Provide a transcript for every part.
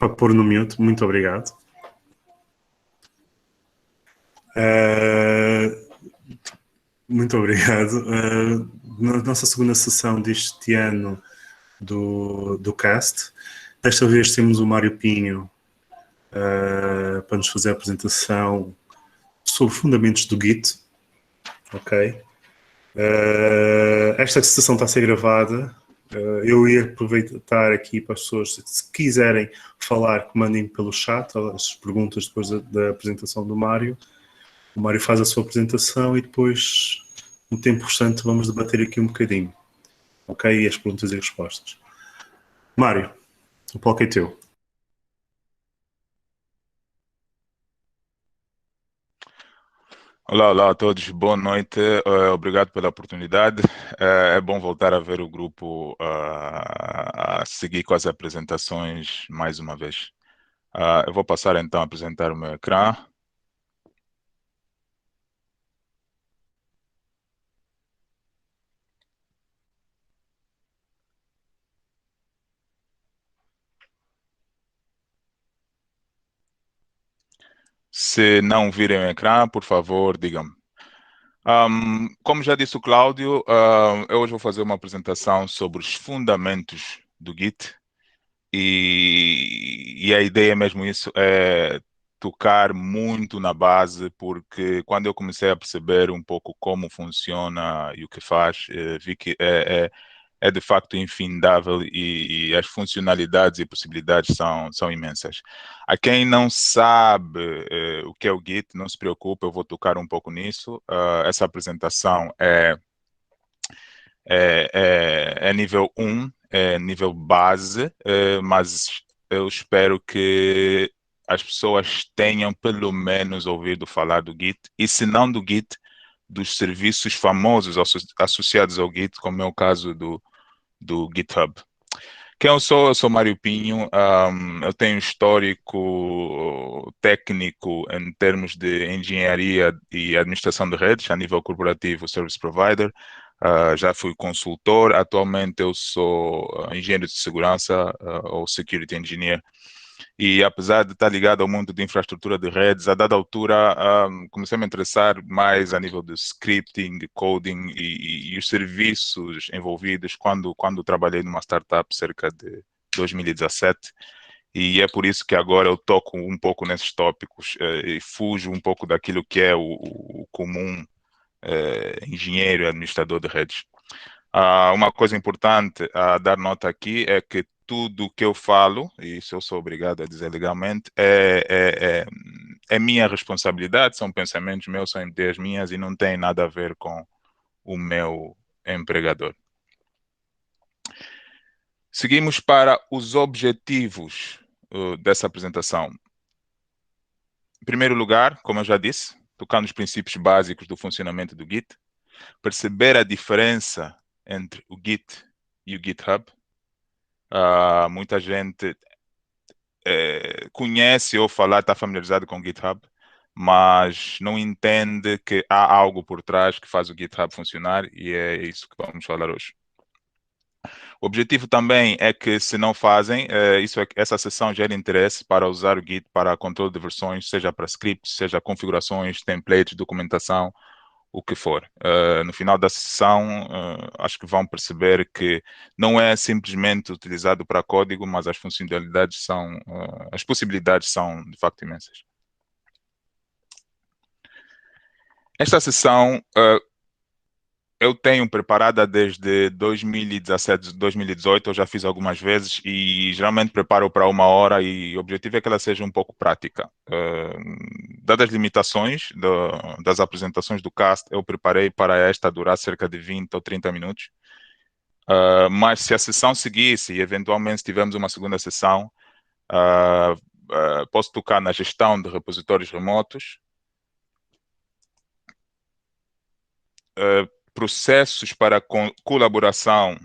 para pôr no mute, muito obrigado. Muito obrigado. Na nossa segunda sessão deste ano do cast, desta vez temos o Mário Pinho para nos fazer a apresentação sobre fundamentos do Git. Ok? Esta sessão está a ser gravada. Eu ia aproveitar aqui para as pessoas, se quiserem falar, que mandem pelo chat as perguntas depois da apresentação do Mário. O Mário faz a sua apresentação e depois, no tempo restante, vamos debater aqui um bocadinho. Ok? E as perguntas e respostas. Mário, o palco é teu. Olá a todos, boa noite, obrigado pela oportunidade. É bom voltar a ver o grupo a seguir com as apresentações mais uma vez. Eu vou passar então a apresentar o meu ecrã. Se não virem o ecrã, por favor, digam-me. Como já disse o Cláudio, eu hoje vou fazer uma apresentação sobre os fundamentos do Git e a ideia é mesmo isso, é tocar muito na base, porque quando eu comecei a perceber um pouco como funciona e o que faz, vi que é de facto infindável e as funcionalidades e possibilidades são imensas. A quem não sabe o que é o Git, não se preocupe, eu vou tocar um pouco nisso. Essa apresentação é nível 1, é nível base, mas eu espero que as pessoas tenham pelo menos ouvido falar do Git, e se não do Git, dos serviços famosos associados ao Git, como é o caso do GitHub. Quem eu sou? Eu sou Mário Pinho, eu tenho histórico técnico em termos de engenharia e administração de redes, a nível corporativo, service provider. Já fui consultor, atualmente eu sou engenheiro de segurança ou security engineer. E apesar de estar ligado ao mundo de infraestrutura de redes, a dada altura comecei a me interessar mais a nível de scripting, coding e os serviços envolvidos quando trabalhei numa startup cerca de 2017. E é por isso que agora eu toco um pouco nesses tópicos e fujo um pouco daquilo que é o comum engenheiro e administrador de redes. Uma coisa importante a dar nota aqui é que tudo que eu falo, e isso eu sou obrigado a dizer legalmente, é minha responsabilidade, são pensamentos meus, são ideias minhas e não tem nada a ver com o meu empregador. Seguimos para os objetivos dessa apresentação. Em primeiro lugar, como eu já disse, tocar nos princípios básicos do funcionamento do Git, perceber a diferença entre o Git e o GitHub. Muita gente conhece ou falar, está familiarizado com o GitHub, mas não entende que há algo por trás que faz o GitHub funcionar, e é isso que vamos falar hoje. O objetivo também é que, se não fazem, essa sessão gera interesse para usar o Git para controle de versões, seja para scripts, seja configurações, templates, documentação, o que for. No final da sessão, acho que vão perceber que não é simplesmente utilizado para código, mas as funcionalidades as possibilidades são de facto imensas. Esta sessão eu tenho preparada desde 2017, 2018, eu já fiz algumas vezes e geralmente preparo para 1 hora, e o objetivo é que ela seja um pouco prática. Dadas as limitações das apresentações do cast, eu preparei para esta durar cerca de 20 ou 30 minutos. Mas se a sessão seguisse e eventualmente se tivermos uma segunda sessão, posso tocar na gestão de repositórios remotos, processos para colaboração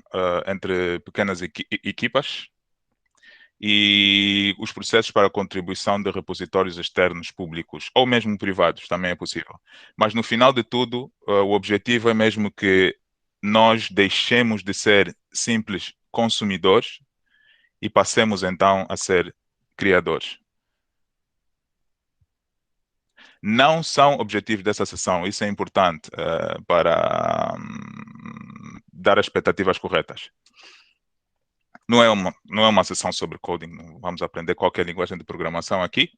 entre pequenas equipas e os processos para contribuição de repositórios externos públicos ou mesmo privados, também é possível. Mas no final de tudo, o objetivo é mesmo que nós deixemos de ser simples consumidores e passemos então a ser criadores. Não são objetivos dessa sessão, isso é importante para dar as expectativas corretas. Não é uma sessão sobre coding, não vamos aprender qualquer linguagem de programação aqui.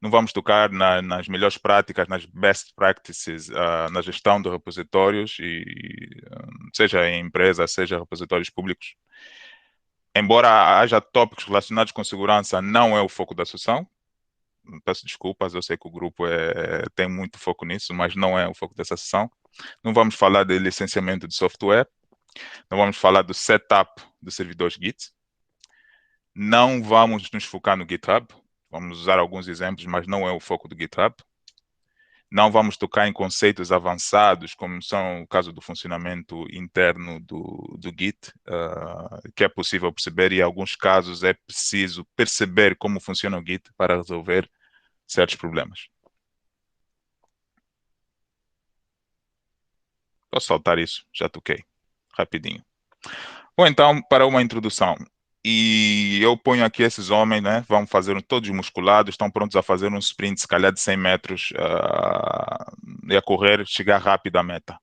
Não vamos tocar nas melhores práticas, nas best practices, na gestão de repositórios, seja em empresas, seja repositórios públicos. Embora haja tópicos relacionados com segurança, não é o foco da sessão. Peço desculpas, eu sei que o grupo tem muito foco nisso, mas não é o foco dessa sessão. Não vamos falar de licenciamento de software, não vamos falar do setup de servidores Git, não vamos nos focar no GitHub, vamos usar alguns exemplos, mas não é o foco do GitHub. Não vamos tocar em conceitos avançados, como são o caso do funcionamento interno do Git, que é possível perceber, e em alguns casos é preciso perceber como funciona o Git para resolver certos problemas. Posso saltar isso? Já toquei. Rapidinho. Bom, então, para uma introdução. E eu ponho aqui esses homens, né? Vão fazer todos musculados, estão prontos a fazer um sprint, se calhar de 100 metros, e a correr, chegar rápido à meta.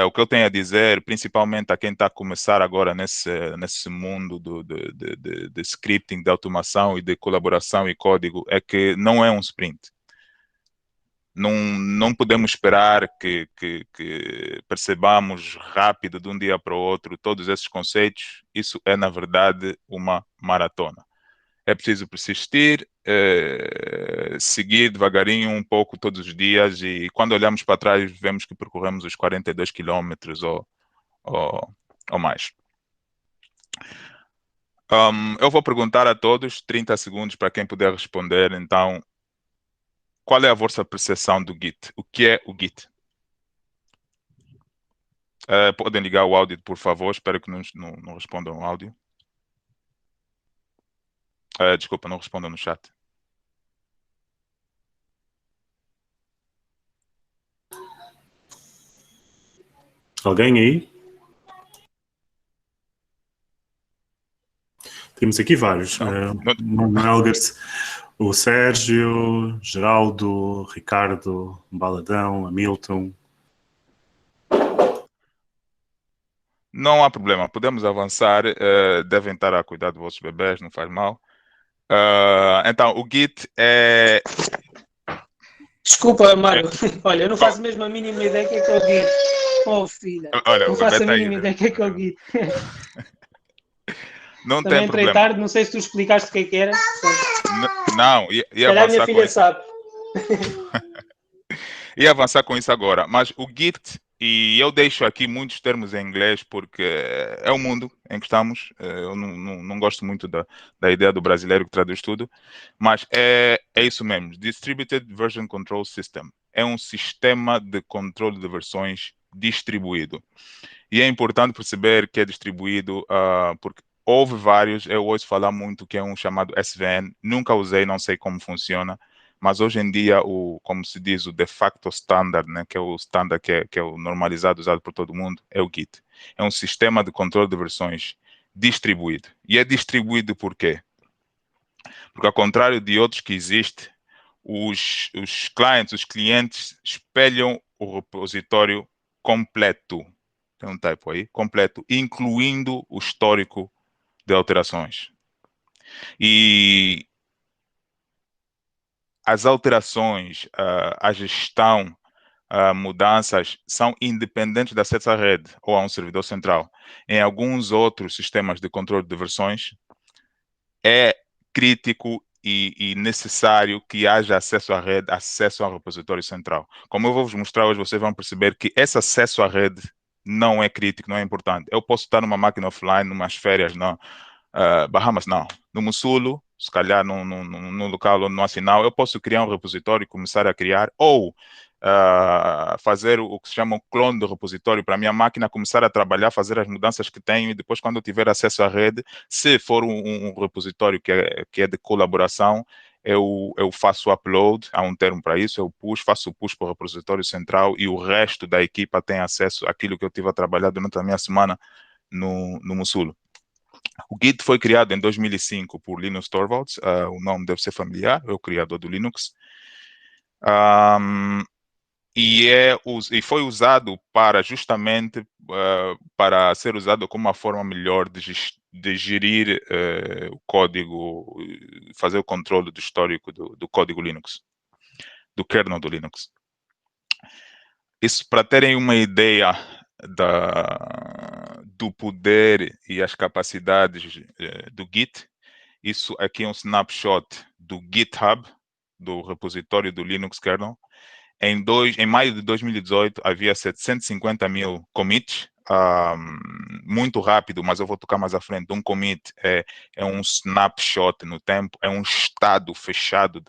O que eu tenho a dizer, principalmente a quem está a começar agora nesse mundo de scripting, de automação e de colaboração e código, é que não é um sprint. Não podemos esperar que percebamos rápido, de um dia para o outro, todos esses conceitos. Isso é, na verdade, uma maratona. É preciso persistir, seguir devagarinho um pouco todos os dias, e quando olhamos para trás, vemos que percorremos os 42 quilômetros ou mais. Eu vou perguntar a todos, 30 segundos para quem puder responder. Então, qual é a vossa percepção do Git? O que é o Git? Podem ligar o áudio, por favor. Espero que não respondam o áudio. Desculpa, não respondam no chat. Alguém aí? Temos aqui vários. Manuel Garcia, o Sérgio, Geraldo, Ricardo, Baladão, Hamilton. Não há problema, podemos avançar. Devem estar a cuidar dos vossos bebés, não faz mal. Então, o Git é... Desculpa, Mário. Olha, eu não faço mesmo a mínima ideia do que é o Git. Oh, filha. Olha, não faço a mínima ideia do que é o Git. Não Também tem entrei problema. tarde, não sei se tu explicaste o que era. Não, ia avançar. A minha filha sabe. Ia avançar com isso agora, mas o Git, e eu deixo aqui muitos termos em inglês porque é o mundo em que estamos. Eu não gosto muito da ideia do brasileiro que traduz tudo, mas é isso mesmo. Distributed Version Control System é um sistema de controle de versões distribuído. E é importante perceber que é distribuído porque houve vários. Eu ouço falar muito que é um chamado SVN. Nunca usei, não sei como funciona. Mas hoje em dia, como se diz, o de facto standard, né, que é o standard que é o normalizado, usado por todo mundo, é o Git. É um sistema de controle de versões distribuído. E é distribuído por quê? Porque, ao contrário de outros que existem, os clientes espelham o repositório completo. Tem um typo aí, completo, incluindo o histórico de alterações. E as alterações, a gestão, mudanças são independentes de acesso à rede ou a um servidor central. Em alguns outros sistemas de controle de versões, é crítico e necessário que haja acesso à rede, acesso ao repositório central. Como eu vou vos mostrar hoje, vocês vão perceber que esse acesso à rede não é crítico, não é importante. Eu posso estar numa máquina offline, numas férias, não. Bahamas, não. No Mussulo, se calhar num local onde não há sinal, eu posso criar um repositório e começar a criar, ou fazer o que se chama um clone do repositório para a minha máquina, começar a trabalhar, fazer as mudanças que tenho, e depois, quando eu tiver acesso à rede, se for um repositório que é de colaboração, eu faço o upload, há um termo para isso, faço o push para o repositório central, e o resto da equipa tem acesso àquilo que eu tive a trabalhar durante a minha semana no Mussulo. O Git foi criado em 2005 por Linus Torvalds, o nome deve ser familiar, é o criador do Linux. E foi usado para justamente para ser usado como uma forma melhor de gerir o código, fazer o controle do histórico do código Linux, do kernel do Linux. Isso para terem uma ideia do poder e as capacidades do Git. Isso aqui é um snapshot do GitHub, do repositório do Linux kernel. Em maio de 2018, havia 750 mil commits, muito rápido, mas eu vou tocar mais à frente. Um commit é um snapshot no tempo, é um estado fechado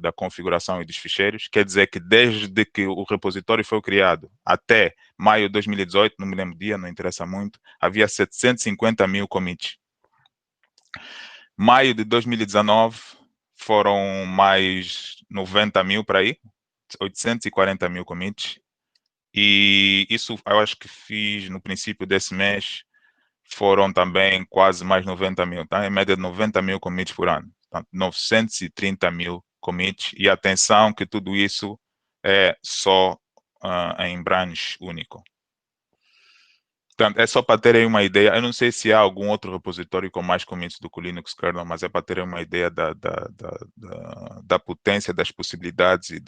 da configuração e dos ficheiros. Quer dizer que desde que o repositório foi criado até maio de 2018, não me lembro o dia, não interessa muito, havia 750 mil commits. Maio de 2019, foram mais 90 mil para aí, 840 mil commits, e isso eu acho que fiz no princípio desse mês, foram também quase mais 90 mil, tá? Em média de 90 mil commits por ano, portanto, 930 mil commits, e atenção que tudo isso é só em branch único. Portanto, é só para terem uma ideia. Eu não sei se há algum outro repositório com mais commits do que o Linux kernel, mas é para terem uma ideia da potência, das possibilidades e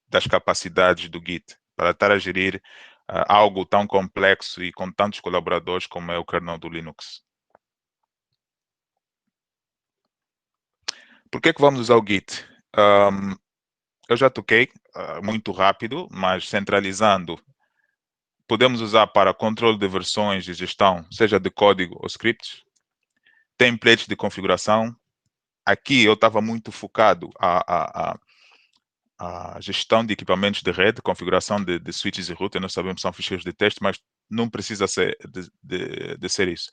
das capacidades do Git para estar a gerir algo tão complexo e com tantos colaboradores como é o kernel do Linux. Por que vamos usar o Git? Eu já toquei muito rápido, mas centralizando, podemos usar para controle de versões e gestão, seja de código ou scripts, templates de configuração. Aqui eu estava muito focado a gestão de equipamentos de rede, configuração de switches e router. Nós sabemos que são ficheiros de texto, mas não precisa ser de ser isso.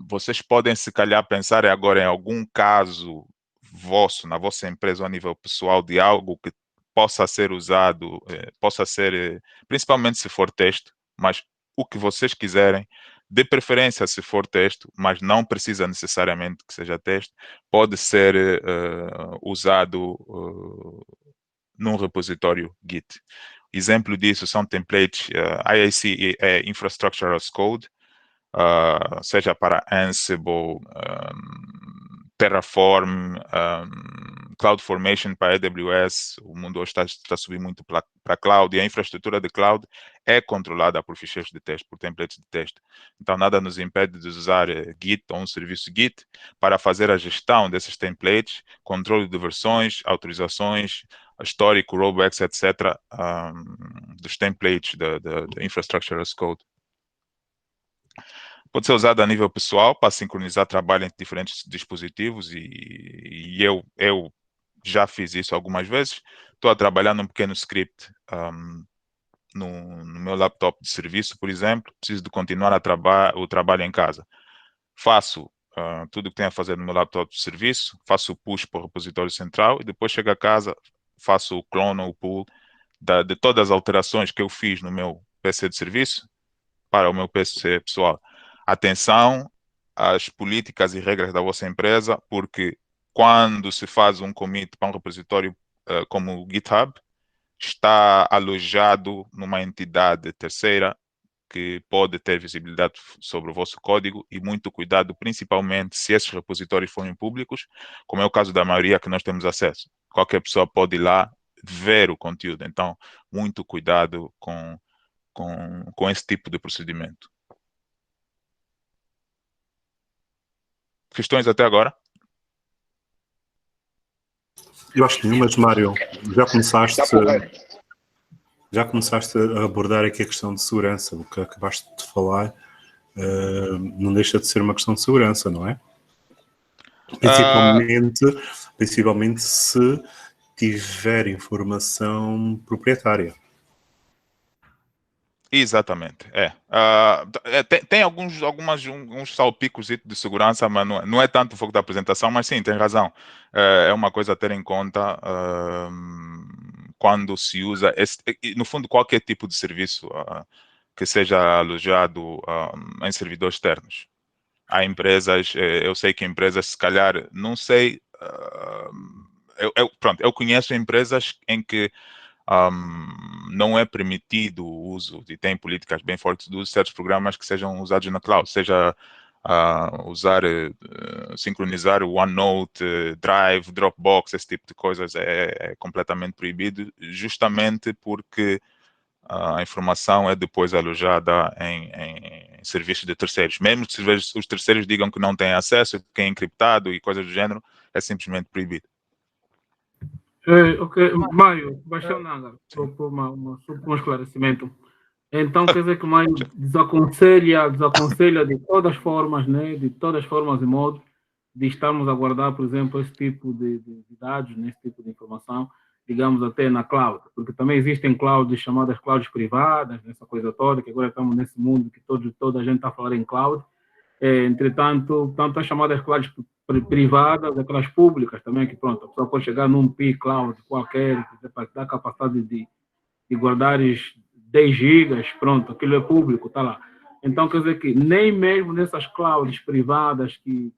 Vocês podem, se calhar, pensar agora em algum caso vosso, na vossa empresa, ou a nível pessoal, de algo que possa ser usado, principalmente se for texto, mas o que vocês quiserem, de preferência se for texto, mas não precisa necessariamente que seja texto, pode ser usado num repositório Git. Exemplo disso são templates IAC, Infrastructure as Code, seja para Ansible, Terraform, CloudFormation para AWS. O mundo hoje está a subir muito para cloud, e a infraestrutura de cloud é controlada por ficheiros de texto, por templates de texto. Então, nada nos impede de usar Git ou um serviço Git para fazer a gestão desses templates, controle de versões, autorizações, histórico, rollbacks, etc., dos templates da Infrastructure as Code. Pode ser usado a nível pessoal para sincronizar trabalho entre diferentes dispositivos, e eu já fiz isso algumas vezes. Estou a trabalhar num pequeno script no meu laptop de serviço, por exemplo. Preciso de continuar o trabalho em casa. Faço tudo o que tenho a fazer no meu laptop de serviço, faço o push para o repositório central, e depois chego a casa, faço o clone ou o pull de todas as alterações que eu fiz no meu PC de serviço para o meu PC pessoal. Atenção às políticas e regras da vossa empresa, porque quando se faz um commit para um repositório como o GitHub, está alojado numa entidade terceira que pode ter visibilidade sobre o vosso código, e muito cuidado, principalmente se esses repositórios forem públicos, como é o caso da maioria que nós temos acesso. Qualquer pessoa pode ir lá ver o conteúdo. Então, muito cuidado com esse tipo de procedimento. Questões até agora? Eu acho que nenhuma, mas Mário, já começaste a abordar aqui a questão de segurança. O que acabaste de falar não deixa de ser uma questão de segurança, não é? Principalmente se tiver informação proprietária. Exatamente, tem uns salpicos de segurança, mas não é tanto o foco da apresentação, mas sim, tem razão. É uma coisa a ter em conta quando se usa, no fundo, qualquer tipo de serviço que seja alojado em servidores externos. Há empresas, eu sei que empresas, se calhar, não sei, pronto, eu conheço empresas em que não é permitido o uso, e tem políticas bem fortes do uso de certos programas que sejam usados na cloud, seja usar, sincronizar o OneNote, Drive, Dropbox, esse tipo de coisas é completamente proibido, justamente porque a informação é depois alojada em serviços de terceiros. Mesmo que os terceiros digam que não têm acesso, que é encriptado e coisas do género, é simplesmente proibido. Ok, Maio, Baixão Nanga, propôs um esclarecimento. Então, quer dizer que o Maio desaconselha de todas as formas, né, de todas as formas e modos, de estarmos a guardar, por exemplo, esse tipo de dados, né, esse tipo de informação, digamos até na cloud, porque também existem clouds chamadas clouds privadas, essa coisa toda, que agora estamos nesse mundo que toda a gente está falando em cloud. Entretanto, tanto as chamadas clouds privadas, aquelas públicas também, que pronto, a pessoa pode chegar num P-Cloud qualquer, para dar capacidade de guardar 10 gigas, pronto, aquilo é público, está lá. Então, quer dizer que nem mesmo nessas clouds privadas que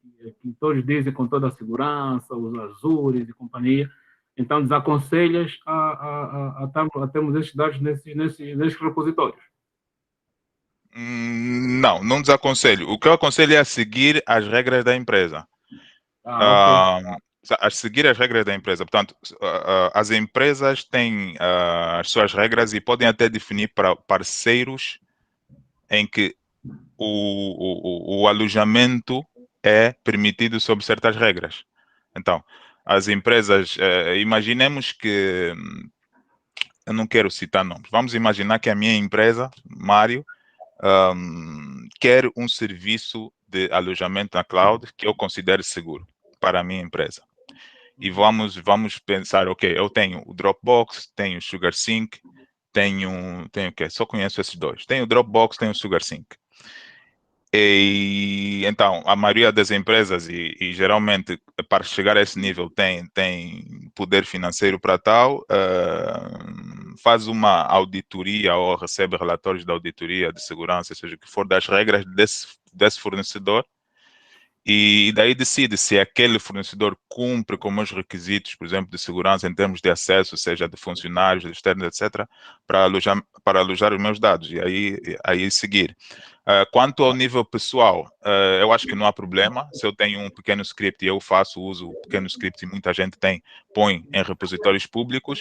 todos dizem com toda a segurança, os Azures e companhia, então desaconselhas a termos esses dados nesses repositórios. Não desaconselho. O que eu aconselho é a seguir as regras da empresa. Ok. A seguir as regras da empresa. Portanto, as empresas têm as suas regras e podem até definir para parceiros em que o alojamento é permitido sob certas regras. Então, as empresas, imaginemos que, eu não quero citar nomes, vamos imaginar que a minha empresa, Mário, quer um serviço de alojamento na cloud que eu considere seguro para a minha empresa. E vamos pensar, ok, eu tenho o Dropbox, tenho o SugarSync, tenho o quê? Só conheço esses dois. Tenho o Dropbox, tenho o SugarSync. E então, a maioria das empresas, e geralmente para chegar a esse nível tem poder financeiro para tal, faz uma auditoria ou recebe relatórios de auditoria de segurança, seja o que for, das regras desse fornecedor, e daí decide se aquele fornecedor cumpre com os requisitos, por exemplo, de segurança em termos de acesso, seja de funcionários, de externos, etc., para alojar os meus dados, e aí seguir. Quanto ao nível pessoal, eu acho que não há problema. Se eu tenho um pequeno script e eu uso o pequeno script e muita gente põe em repositórios públicos.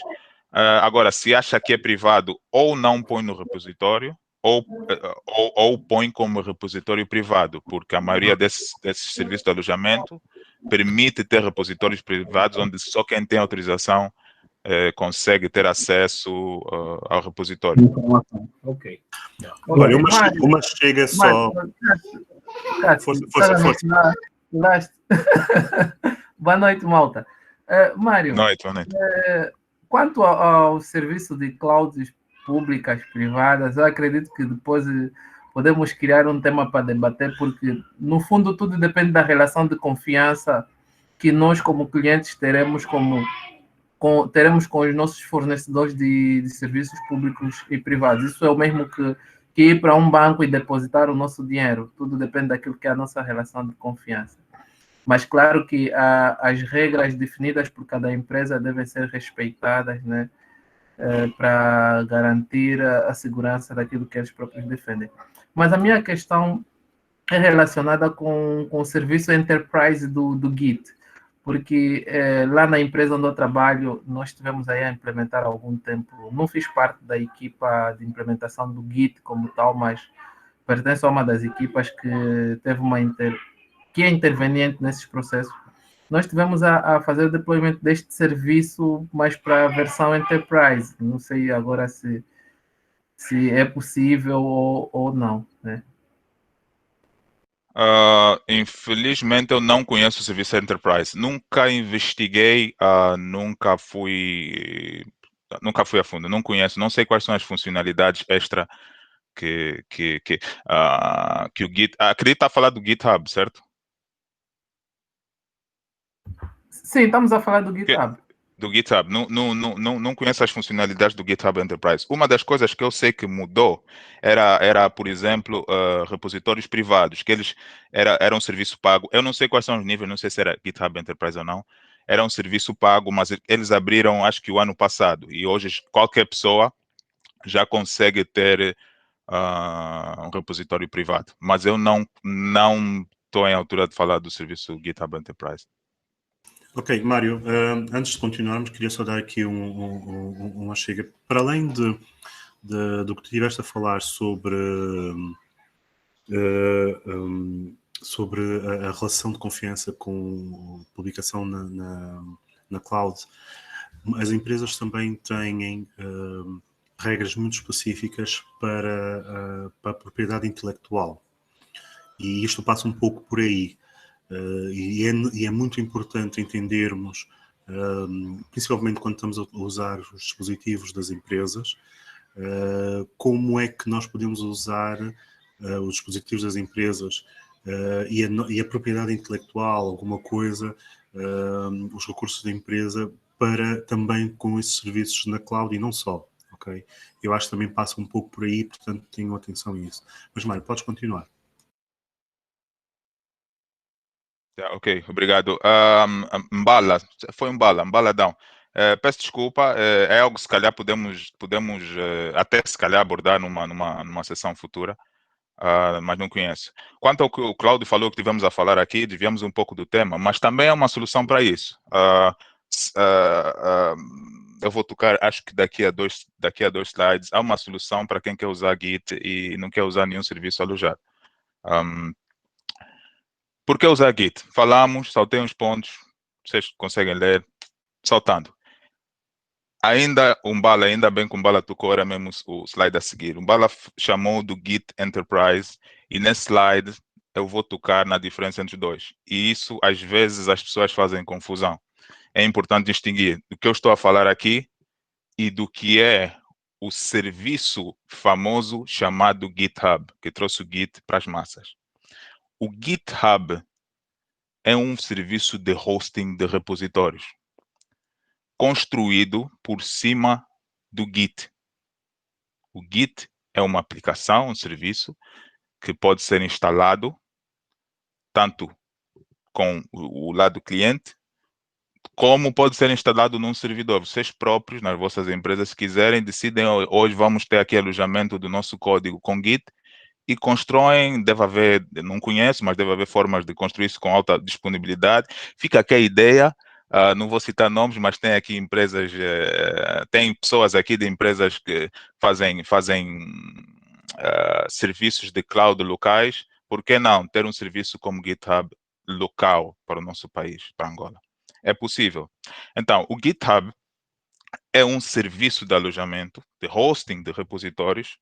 Agora, se acha que é privado, ou não põe no repositório, ou põe como repositório privado, porque a maioria desses serviços de alojamento permite ter repositórios privados onde só quem tem autorização consegue ter acesso ao repositório. Informação. Ok. Olha, uma chega só. Força. Boa noite, malta. Mário, Boa noite. Quanto ao serviço de clouds públicas, privadas, eu acredito que depois podemos criar um tema para debater, porque no fundo tudo depende da relação de confiança que nós, como clientes, teremos com os nossos fornecedores de serviços públicos e privados. Isso é o mesmo que ir para um banco e depositar o nosso dinheiro. Tudo depende daquilo que é a nossa relação de confiança. Mas claro que as regras definidas por cada empresa devem ser respeitadas, né, para garantir a segurança daquilo que eles próprios defendem. Mas a minha questão é relacionada com o serviço Enterprise do Git, porque lá na empresa onde eu trabalho, nós tivemos aí a implementar há algum tempo. Não fiz parte da equipa de implementação do Git como tal, mas pertenço a uma das equipas que teve que é interveniente nesses processos. Nós tivemos a fazer o deployment deste serviço, mas para a versão Enterprise. Não sei agora se é possível ou não, né? Infelizmente eu não conheço o serviço Enterprise. Nunca investiguei, nunca fui a fundo. Não conheço, não sei quais são as funcionalidades extra que o Git... acredito a falar do GitHub, certo? Sim, estamos a falar do GitHub. do GitHub. Não conheço as funcionalidades do GitHub Enterprise. Uma das coisas que eu sei que mudou era por exemplo, repositórios privados, que eles era um serviço pago. Eu não sei quais são os níveis, não sei se era GitHub Enterprise ou não. Era um serviço pago, mas eles abriram, acho que o ano passado, e hoje qualquer pessoa já consegue ter um repositório privado. Mas eu não estou em altura de falar do serviço GitHub Enterprise. Ok, Mário, antes de continuarmos, queria só dar aqui uma chega. Para além do que tu estiveste a falar sobre a relação de confiança com publicação na cloud, as empresas também têm regras muito específicas para a propriedade intelectual. E isto passa um pouco por aí. E é muito importante entendermos, principalmente quando estamos a usar os dispositivos das empresas, como é que nós podemos usar os dispositivos das empresas e a propriedade intelectual, alguma coisa, os recursos da empresa, para também com esses serviços na cloud e não só. Okay? Eu acho que também passa um pouco por aí, portanto tenham atenção a isso. Mas Mário, podes continuar. Ok, obrigado. Mbala, foi Mbaladão. Peço desculpa, é algo que se calhar podemos até se calhar abordar numa sessão futura, mas não conheço. Quanto ao que o Cláudio falou que tivemos a falar aqui, desviamos um pouco do tema, mas também é uma solução para isso. Eu vou tocar, acho que daqui a dois slides, há uma solução para quem quer usar Git e não quer usar nenhum serviço alojado. Por que usar Git? Falamos, saltei uns pontos, vocês conseguem ler, saltando. Ainda bem que o Mbala tocou, era mesmo o slide a seguir. O Mbala chamou do Git Enterprise, e nesse slide eu vou tocar na diferença entre os dois. E isso, às vezes, as pessoas fazem confusão. É importante distinguir do que eu estou a falar aqui e do que é o serviço famoso chamado GitHub, que trouxe o Git para as massas. O GitHub é um serviço de hosting de repositórios, construído por cima do Git. O Git é uma aplicação, um serviço, que pode ser instalado tanto com o lado cliente, como pode ser instalado num servidor. Vocês próprios, nas vossas empresas, se quiserem, decidem, hoje vamos ter aqui alojamento do nosso código com Git, e constroem, deve haver, não conheço, mas deve haver formas de construir isso com alta disponibilidade. Fica aqui a ideia, não vou citar nomes, mas tem aqui empresas, tem pessoas aqui de empresas que fazem serviços de cloud locais. Por que não ter um serviço como GitHub local para o nosso país, para Angola? É possível. Então, o GitHub é um serviço de alojamento, de hosting de repositórios,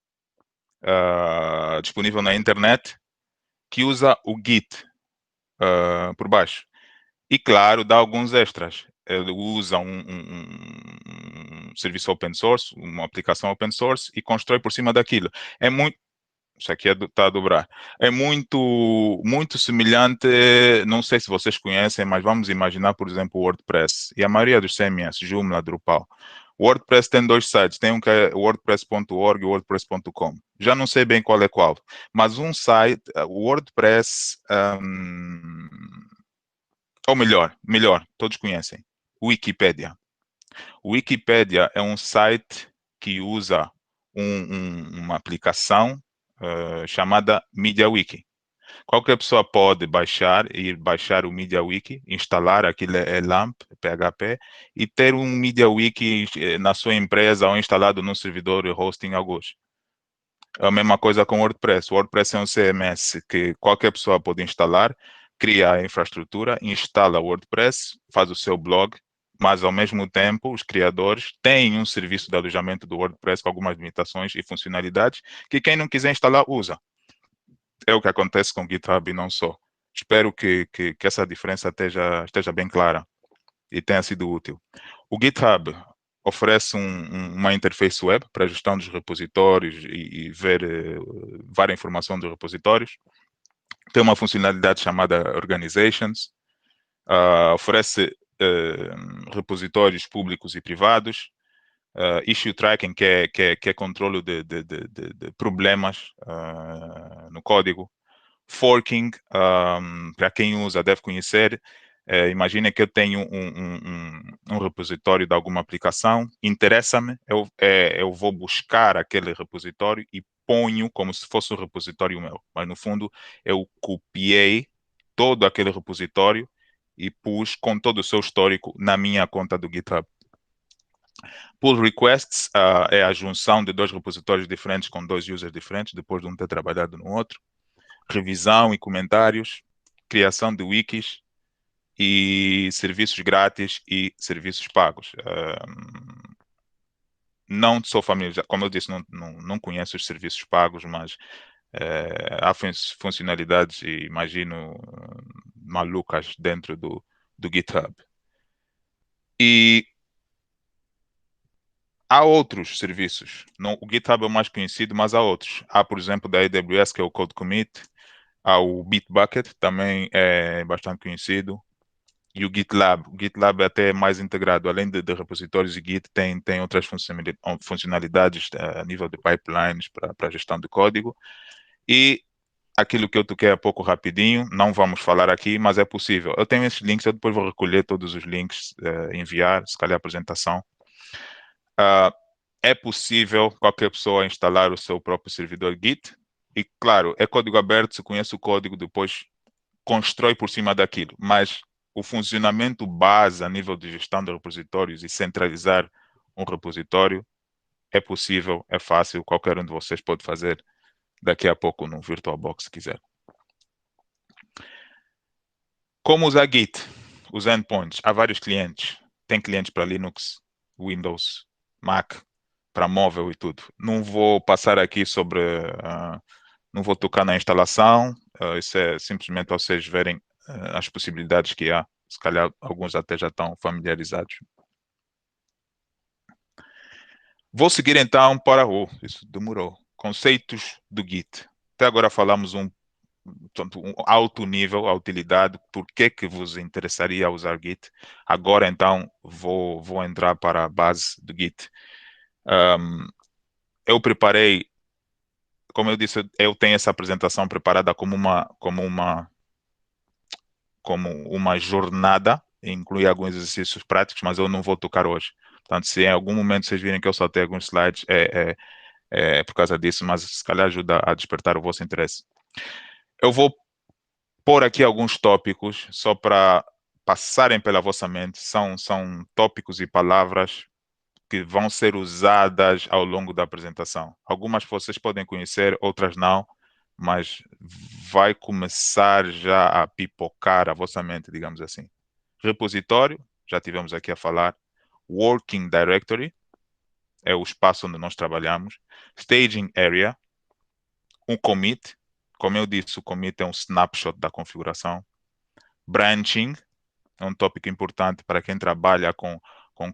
disponível na internet, que usa o Git por baixo. E, claro, dá alguns extras. Ele usa um serviço open source, uma aplicação open source, e constrói por cima daquilo. É muito... Isso aqui está a dobrar. É muito semelhante, não sei se vocês conhecem, mas vamos imaginar, por exemplo, o WordPress. E a maioria dos CMS, Joomla, Drupal. O WordPress tem dois sites, tem um que é wordpress.org e wordpress.com. Já não sei bem qual é qual, mas um site, o WordPress, ou melhor, todos conhecem, Wikipedia. O Wikipedia é um site que usa uma aplicação chamada MediaWiki. Qualquer pessoa pode baixar o MediaWiki, instalar, aquilo é LAMP, PHP, e ter um MediaWiki na sua empresa ou instalado no servidor de hosting alguns. É a mesma coisa com o WordPress. O WordPress é um CMS que qualquer pessoa pode instalar, cria a infraestrutura, instala o WordPress, faz o seu blog, mas ao mesmo tempo os criadores têm um serviço de alojamento do WordPress com algumas limitações e funcionalidades que quem não quiser instalar usa. É o que acontece com o GitHub e não só. Espero que essa diferença esteja bem clara e tenha sido útil. O GitHub oferece uma interface web para a gestão dos repositórios e ver várias informações dos repositórios. Tem uma funcionalidade chamada Organizations. Oferece repositórios públicos e privados, issue tracking, que é controle de problemas no código, forking, para quem usa deve conhecer. Imagina que eu tenho um repositório de alguma aplicação, interessa-me, eu vou buscar aquele repositório e ponho como se fosse um repositório meu, mas no fundo eu copiei todo aquele repositório e pus com todo o seu histórico na minha conta do GitHub. Pull requests é a junção de dois repositórios diferentes com dois users diferentes, depois de um ter trabalhado no outro. Revisão e comentários, criação de wikis e serviços grátis e serviços pagos. Não sou familiarizado, como eu disse, não conheço os serviços pagos, mas há funcionalidades, imagino, malucas dentro do GitHub. E há outros serviços. O GitHub é o mais conhecido, mas há outros. Há, por exemplo, da AWS, que é o Code Commit. Há o Bitbucket, também é bastante conhecido. E o GitLab. O GitLab é até mais integrado. Além de repositórios e Git, tem outras funcionalidades a nível de pipelines para gestão de código. E aquilo que eu toquei há pouco rapidinho, não vamos falar aqui, mas é possível. Eu tenho esses links, eu depois vou recolher todos os links, enviar, se calhar a apresentação. É possível qualquer pessoa instalar o seu próprio servidor Git. E, claro, é código aberto, se conhece o código, depois constrói por cima daquilo. Mas o funcionamento base a nível de gestão de repositórios e centralizar um repositório é possível, é fácil, qualquer um de vocês pode fazer daqui a pouco no VirtualBox, se quiser. Como usar Git? Os endpoints. Há vários clientes. Tem clientes para Linux, Windows, Mac, para móvel e tudo. Não vou passar aqui sobre... não vou tocar na instalação. Isso é simplesmente para vocês verem as possibilidades que há. Se calhar alguns até já estão familiarizados. Vou seguir então para isso demorou. Conceitos do Git. Até agora falamos um alto nível, a utilidade, por que vos interessaria usar Git. Agora então vou entrar para a base do Git. Eu preparei, como eu disse, eu tenho essa apresentação preparada como uma jornada, inclui alguns exercícios práticos, mas eu não vou tocar hoje. Portanto, se em algum momento vocês virem que eu só tenho alguns slides, é por causa disso, mas se calhar ajuda a despertar o vosso interesse. Eu vou pôr aqui alguns tópicos, só para passarem pela vossa mente. São tópicos e palavras que vão ser usadas ao longo da apresentação. Algumas vocês podem conhecer, outras não, mas vai começar já a pipocar a vossa mente, digamos assim. Repositório, já tivemos aqui a falar. Working Directory, é o espaço onde nós trabalhamos. Staging Area. Um commit, como eu disse, o commit é um snapshot da configuração. Branching, é um tópico importante para quem trabalha com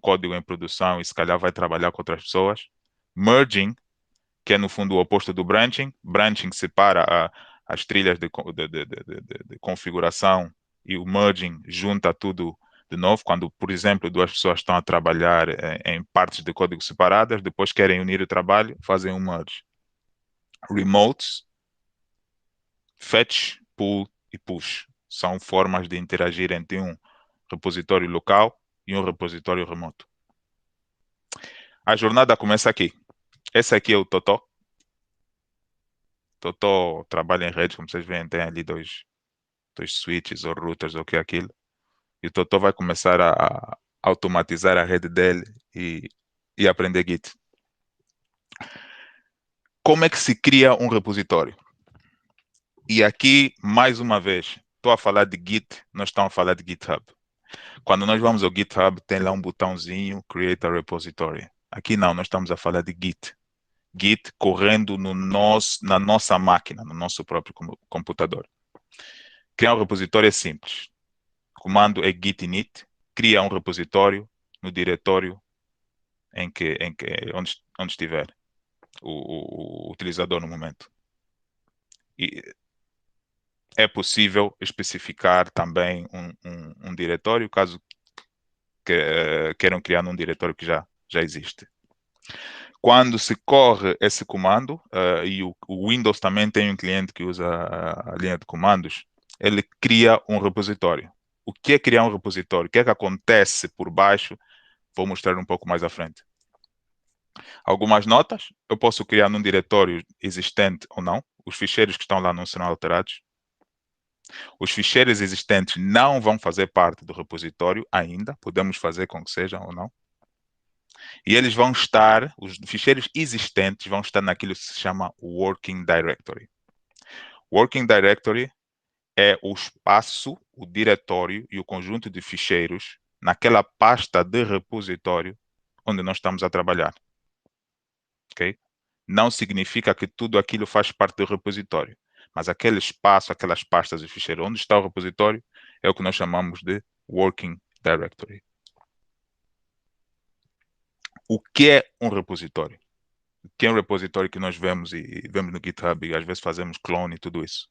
código em produção e se calhar vai trabalhar com outras pessoas. Merging, que é no fundo o oposto do branching. Branching separa as trilhas de configuração e o merging junta tudo de novo. Quando, por exemplo, duas pessoas estão a trabalhar em partes de código separadas, depois querem unir o trabalho, fazem um merge. Remotes, fetch, pull e push. São formas de interagir entre um repositório local e um repositório remoto. A jornada começa aqui. Esse aqui é o Totó. Totó trabalha em rede, como vocês veem, tem ali dois switches ou routers ou o que é aquilo. E o Totó vai começar a automatizar a rede dele e aprender Git. Como é que se cria um repositório? E aqui, mais uma vez, estou a falar de Git, nós estamos a falar de GitHub. Quando nós vamos ao GitHub, tem lá um botãozinho, Create a Repository. Aqui não, nós estamos a falar de Git. Git correndo na nossa máquina, no nosso próprio computador. Criar um repositório é simples. O comando é git init, cria um repositório no diretório onde estiver o utilizador no momento. E é possível especificar também um diretório, caso queiram criar num diretório que já existe. Quando se corre esse comando, e o Windows também tem um cliente que usa a linha de comandos, ele cria um repositório. O que é criar um repositório? O que é que acontece por baixo? Vou mostrar um pouco mais à frente. Algumas notas, eu posso criar num diretório existente ou não. Os ficheiros que estão lá não serão alterados. Os ficheiros existentes não vão fazer parte do repositório ainda. Podemos fazer com que sejam ou não. E eles vão estar, os ficheiros existentes vão estar naquilo que se chama Working Directory. Working Directory é o espaço, o diretório e o conjunto de ficheiros naquela pasta de repositório onde nós estamos a trabalhar. Ok? Não significa que tudo aquilo faz parte do repositório, mas aquele espaço, aquelas pastas de ficheiro onde está o repositório é o que nós chamamos de Working Directory. O que é um repositório? O que é um repositório que nós vemos e vemos no GitHub e às vezes fazemos clone e tudo isso?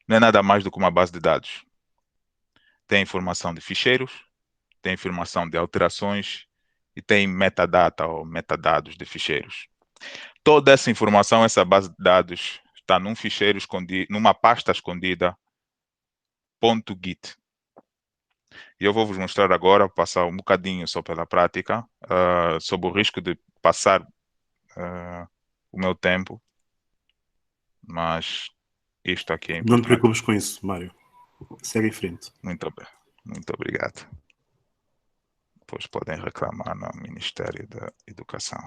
Não é nada mais do que uma base de dados. Tem informação de ficheiros, tem informação de alterações e tem metadata ou metadados de ficheiros. Toda essa informação, essa base de dados, está num ficheiro escondido, numa pasta escondida .git. E eu vou vos mostrar agora, passar um bocadinho só pela prática, sob o risco de passar o meu tempo, mas isto aqui é importante. Não te preocupes com isso, Mário. Segue em frente. Muito obrigado. Depois podem reclamar no Ministério da Educação.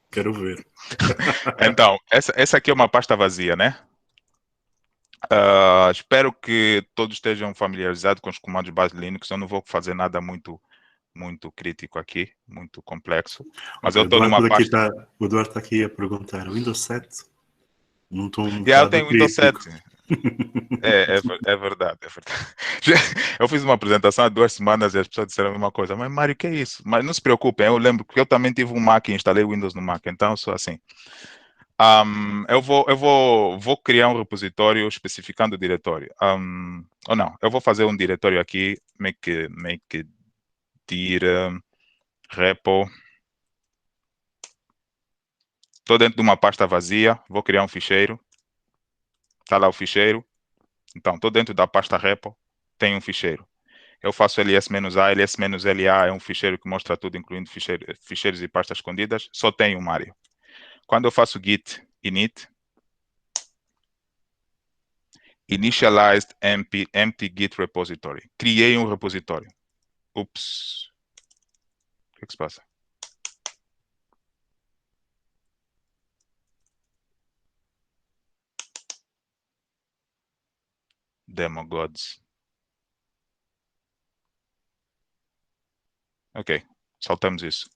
Quero ver. Então, essa aqui é uma pasta vazia, né? Espero que todos estejam familiarizados com os comandos base Linux. Eu não vou fazer nada muito crítico aqui, muito complexo. Mas eu estou numa pasta... O Eduardo está aqui a perguntar, Windows 7? Não estou eu tenho Windows 7. É verdade. Eu fiz uma apresentação há 2 semanas e as pessoas disseram a mesma coisa. Mas, Mário, o que é isso? Mas não se preocupem, eu lembro que eu também tive um Mac e instalei Windows no Mac, então eu sou assim. Eu vou criar um repositório especificando o diretório. Ou não, eu vou fazer um diretório aqui, make dir repo. Estou dentro de uma pasta vazia, vou criar um ficheiro. Está lá o ficheiro. Então, estou dentro da pasta repo, tem um ficheiro. Eu faço ls-a, ls-la é um ficheiro que mostra tudo, incluindo ficheiros e pastas escondidas. Só tem o Mário. Quando eu faço git init, initialized empty git repository. Criei um repositório. Ups. O que se passa? Demo gods. Ok, saltamos isso.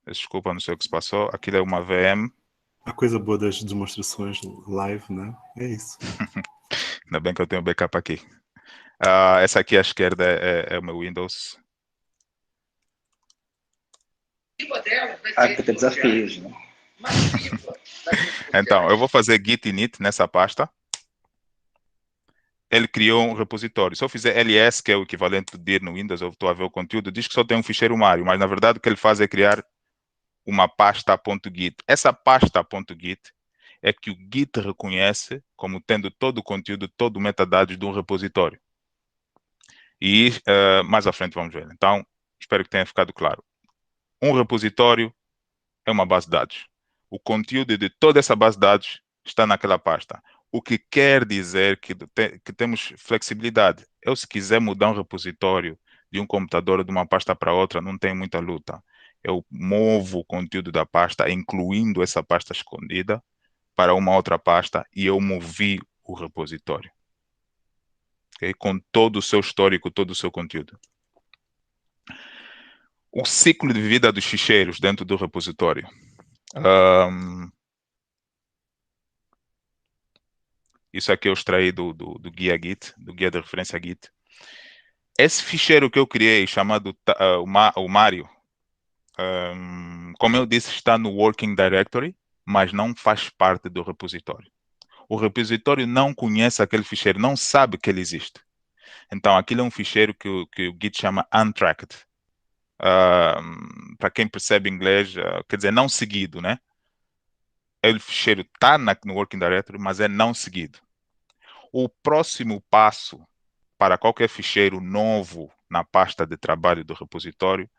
Desculpa, não sei o que se passou. Aquilo é uma VM. A coisa boa das demonstrações live, né? É isso. Ainda bem que eu tenho backup aqui. Essa aqui à esquerda é o meu Windows. Aqui tem desafios, né? Então, eu vou fazer git init nessa pasta. Ele criou um repositório. Se eu fizer ls, que é o equivalente do dir no Windows, eu estou a ver o conteúdo, diz que só tem um ficheiro Mário, mas na verdade o que ele faz é criar uma pasta .git. Essa pasta .git é que o Git reconhece como tendo todo o conteúdo, todo o metadados de um repositório. E mais à frente vamos ver. Então, espero que tenha ficado claro. Um repositório é uma base de dados. O conteúdo de toda essa base de dados está naquela pasta. O que quer dizer que temos flexibilidade. Eu, se quiser mudar um repositório de um computador de uma pasta para outra, não tem muita luta. Eu movo o conteúdo da pasta, incluindo essa pasta escondida, para uma outra pasta e eu movi o repositório. Okay? Com todo o seu histórico, todo o seu conteúdo. O ciclo de vida dos ficheiros dentro do repositório. Isso aqui eu extraí do guia Git, do guia de referência Git. Esse ficheiro que eu criei, chamado o Mário, como eu disse, está no Working Directory, mas não faz parte do repositório. o repositório não conhece aquele ficheiro, não sabe que ele existe. Então, aquilo é um ficheiro que o Git chama untracked. Para quem percebe inglês, quer dizer, não seguido, né? O ficheiro está no working directory, mas é não seguido. O próximo passo para qualquer ficheiro novo na pasta de trabalho do repositório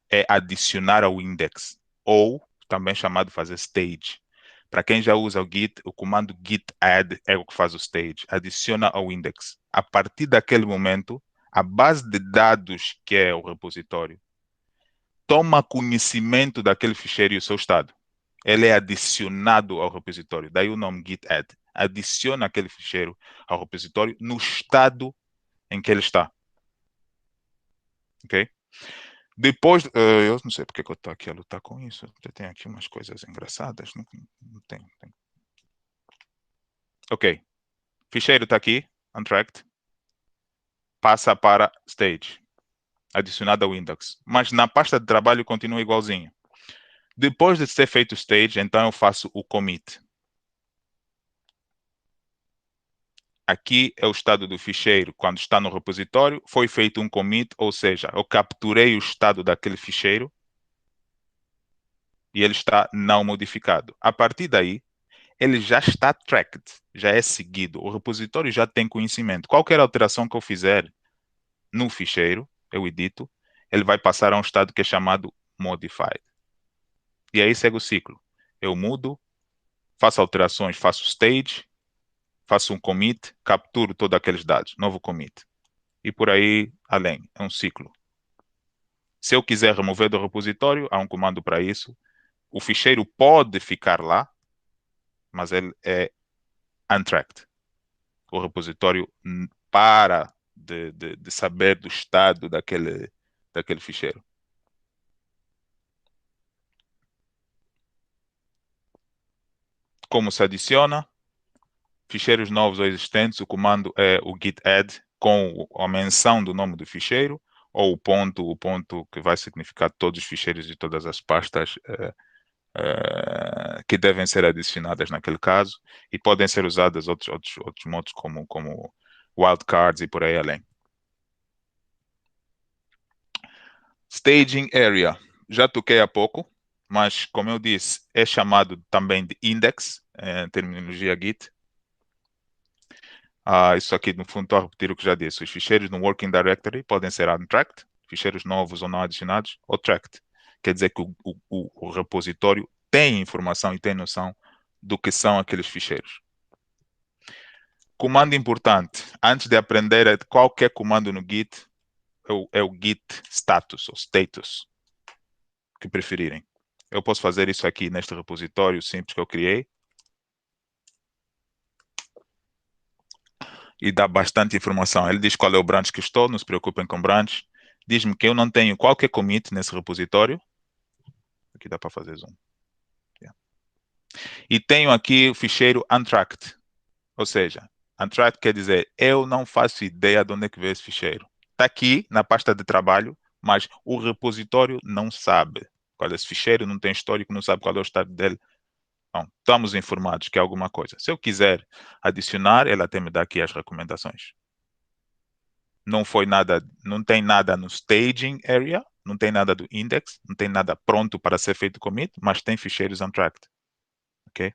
é adicionar ao index, ou também chamado de fazer stage. Para quem já usa o Git, o comando git add é o que faz o stage, adiciona ao index. A partir daquele momento, a base de dados que é o repositório toma conhecimento daquele ficheiro e o seu estado. Ele é adicionado ao repositório, daí o nome git add. Adiciona aquele ficheiro ao repositório no estado em que ele está. Ok? Depois, eu não sei porque que eu estou aqui a lutar com isso. Eu tenho aqui umas coisas engraçadas. Não tem. Ok. Ficheiro está aqui, untracked. Passa para stage. Adicionado ao index. Mas na pasta de trabalho continua igualzinho. Depois de ter feito o stage, então eu faço o commit. Aqui é o estado do ficheiro. Quando está no repositório, foi feito um commit, ou seja, eu capturei o estado daquele ficheiro e ele está não modificado. A partir daí, ele já está tracked, já é seguido. O repositório já tem conhecimento. Qualquer alteração que eu fizer no ficheiro, eu edito, ele vai passar a um estado que é chamado modified. E aí segue o ciclo. Eu mudo, faço alterações, faço stage, faço um commit, capturo todos aqueles dados, novo commit. E por aí além, é um ciclo. Se eu quiser remover do repositório, há um comando para isso. O ficheiro pode ficar lá, mas ele é untracked. O repositório para de saber do estado daquele ficheiro. Como se adiciona? Ficheiros novos ou existentes, o comando é o git add com a menção do nome do ficheiro ou o ponto que vai significar todos os ficheiros de todas as pastas que devem ser adicionadas naquele caso e podem ser usadas outros modos como wildcards e por aí além. Staging area. Já toquei há pouco, mas como eu disse, é chamado também de index, em terminologia Git. Isso aqui, no fundo, estou a repetir o que já disse. Os ficheiros no working directory podem ser untracked, ficheiros novos ou não adicionados, ou tracked. Quer dizer que o repositório tem informação e tem noção do que são aqueles ficheiros. Comando importante. Antes de aprender qualquer comando no Git, é o git status, ou status, que preferirem. Eu posso fazer isso aqui neste repositório simples que eu criei. E dá bastante informação. Ele diz qual é o branch que estou, não se preocupem com branch. Diz-me que eu não tenho qualquer commit nesse repositório. Aqui dá para fazer zoom. Yeah. E tenho aqui o ficheiro untracked. Ou seja, untracked quer dizer, eu não faço ideia de onde é que veio esse ficheiro. Está aqui na pasta de trabalho, mas o repositório não sabe qual é esse ficheiro, não tem histórico, não sabe qual é o estado dele. Então, estamos informados que é alguma coisa. Se eu quiser adicionar, ela até me dá aqui as recomendações. Não foi nada, não tem nada no staging area, não tem nada do index, não tem nada pronto para ser feito commit, mas tem ficheiros untracked. Ok?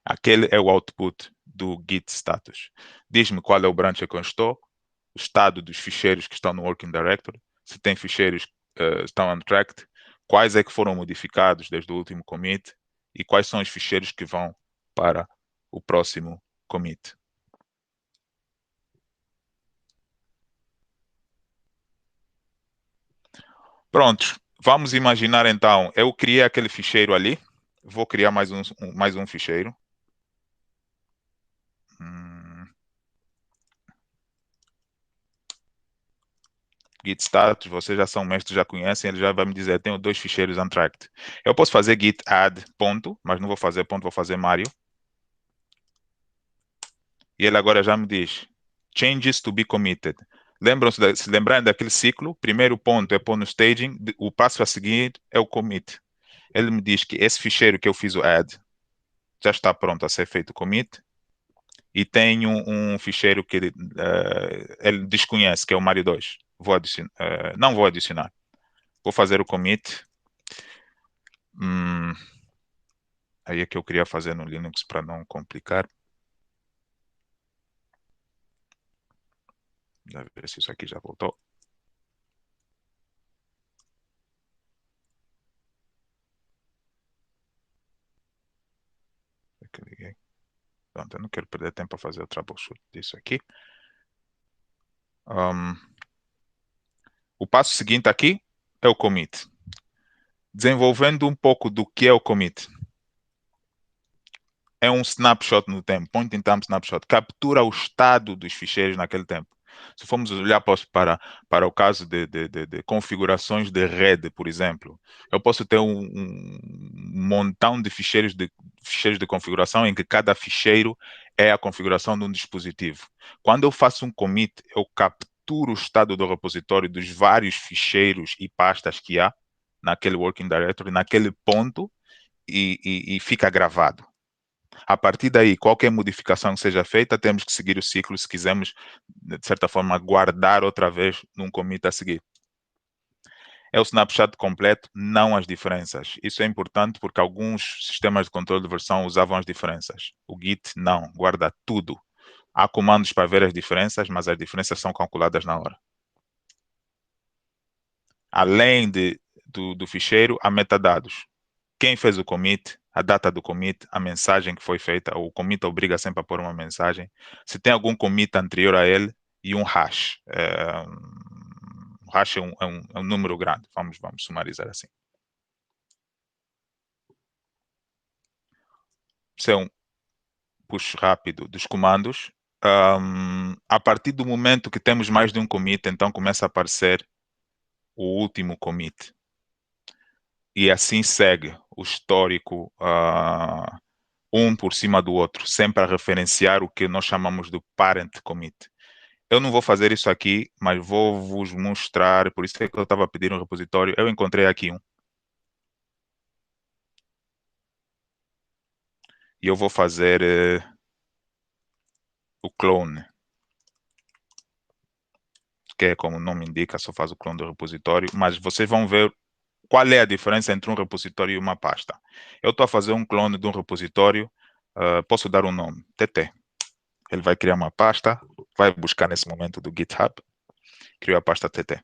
Aquele é o output do git status. Diz-me qual é o branch que eu estou, o estado dos ficheiros que estão no working directory, se tem ficheiros que estão untracked, quais é que foram modificados desde o último commit e quais são os ficheiros que vão para o próximo commit. Pronto, vamos imaginar então, eu criei aquele ficheiro ali, vou criar mais um ficheiro. Git status, vocês já são mestres, já conhecem, ele já vai me dizer, tenho 2 ficheiros untracked. Eu posso fazer git add ponto, mas não vou fazer ponto, vou fazer Mario. E ele agora já me diz, changes to be committed. Se lembrarem daquele ciclo, primeiro ponto é pôr no staging, o passo a seguir é o commit. Ele me diz que esse ficheiro que eu fiz o add, já está pronto a ser feito o commit, e tenho um ficheiro que ele desconhece, que é o Mario 2. Não vou adicionar. Vou fazer o commit. Aí é que eu queria fazer no Linux para não complicar. Deve ver se isso aqui já voltou. Pronto, eu não quero perder tempo a fazer o troubleshoot disso aqui. O passo seguinte aqui é o commit. Desenvolvendo um pouco do que é o commit. É um snapshot no tempo, point in time snapshot. Captura o estado dos ficheiros naquele tempo. Se formos olhar para o caso de configurações de rede, por exemplo, eu posso ter um montão de ficheiros de configuração em que cada ficheiro é a configuração de um dispositivo. Quando eu faço um commit, eu capturo o estado do repositório dos vários ficheiros e pastas que há naquele working directory, naquele ponto, e fica gravado. A partir daí, qualquer modificação que seja feita, temos que seguir o ciclo se quisermos, de certa forma, guardar outra vez num commit a seguir. É o snapshot completo, não as diferenças. Isso é importante porque alguns sistemas de controle de versão usavam as diferenças. O Git não, guarda tudo. Há comandos para ver as diferenças, mas as diferenças são calculadas na hora. Além do ficheiro, há metadados. Quem fez o commit, a data do commit, a mensagem que foi feita. O commit obriga sempre a pôr uma mensagem. Se tem algum commit anterior a ele, e um hash. O hash é um número grande. Vamos sumarizar assim. Isso é um push rápido dos comandos. A partir do momento que temos mais de um commit, então começa a aparecer o último commit. E assim segue o histórico um por cima do outro, sempre a referenciar o que nós chamamos de parent commit. Eu não vou fazer isso aqui, mas vou vos mostrar, por isso é que eu estava a pedir um repositório. Eu encontrei aqui um. E eu vou fazer o clone. Que é como o nome indica, só faz o clone do repositório. Mas vocês vão ver qual é a diferença entre um repositório e uma pasta. Eu estou a fazer um clone de um repositório, posso dar um nome, TT. Ele vai criar uma pasta, vai buscar nesse momento do GitHub, criou a pasta TT.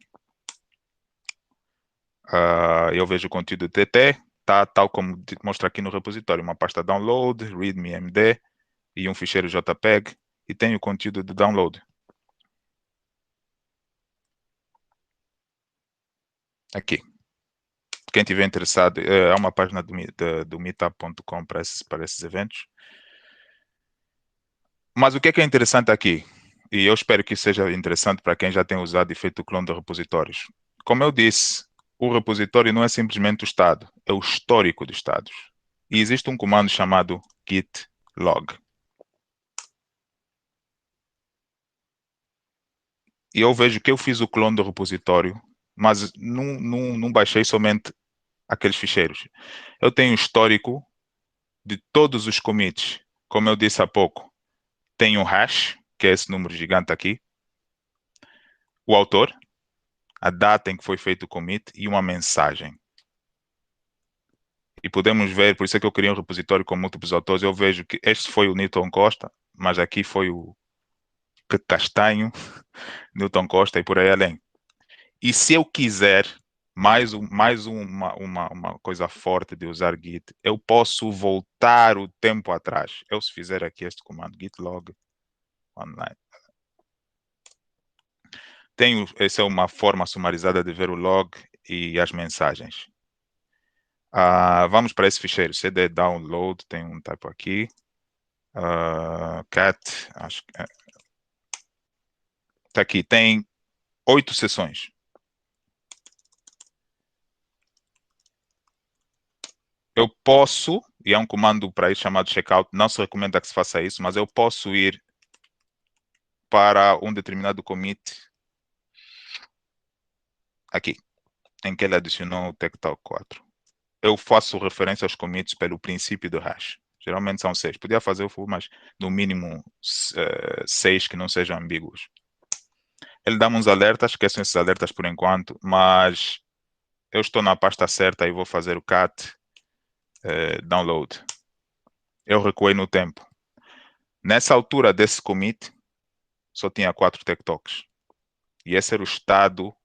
Eu vejo o conteúdo TT, tá tal como mostra aqui no repositório, uma pasta download, readme.md e um ficheiro JPEG, e tem o conteúdo de download. Aqui. Quem tiver interessado, é uma página do meetup.com para esses eventos. Mas o que é interessante aqui? E eu espero que seja interessante para quem já tem usado e feito o clone de repositórios. Como eu disse, o repositório não é simplesmente o estado, é o histórico dos estados. E existe um comando chamado git log. E eu vejo que eu fiz o clone do repositório, mas não baixei somente aqueles ficheiros. Eu tenho o histórico de todos os commits. Como eu disse há pouco, tem um hash, que é esse número gigante aqui, o autor, a data em que foi feito o commit e uma mensagem. E podemos ver, por isso é que eu criei um repositório com múltiplos autores, eu vejo que este foi o Newton Costa, mas aqui foi o Castanho, Newton Costa e por aí além. E se eu quiser mais uma coisa forte de usar Git, eu posso voltar o tempo atrás. Eu, se fizer aqui este comando, git log online. Essa é uma forma sumarizada de ver o log e as mensagens. Vamos para esse ficheiro, cd download, tem um typo aqui. Cat, acho que está aqui, tem 8 sessões. Eu posso, e é um comando para isso chamado checkout, não se recomenda que se faça isso, mas eu posso ir para um determinado commit aqui, em que ele adicionou o TechTalk 4. Eu faço referência aos commits pelo princípio do hash. Geralmente são 6. Podia fazer o full, mas no mínimo 6 que não sejam ambíguos. Ele dá-me uns alertas, esqueçam esses alertas por enquanto, mas eu estou na pasta certa e vou fazer o cat download. Eu recuei no tempo. Nessa altura desse commit, só tinha 4 TikToks. E esse era o estado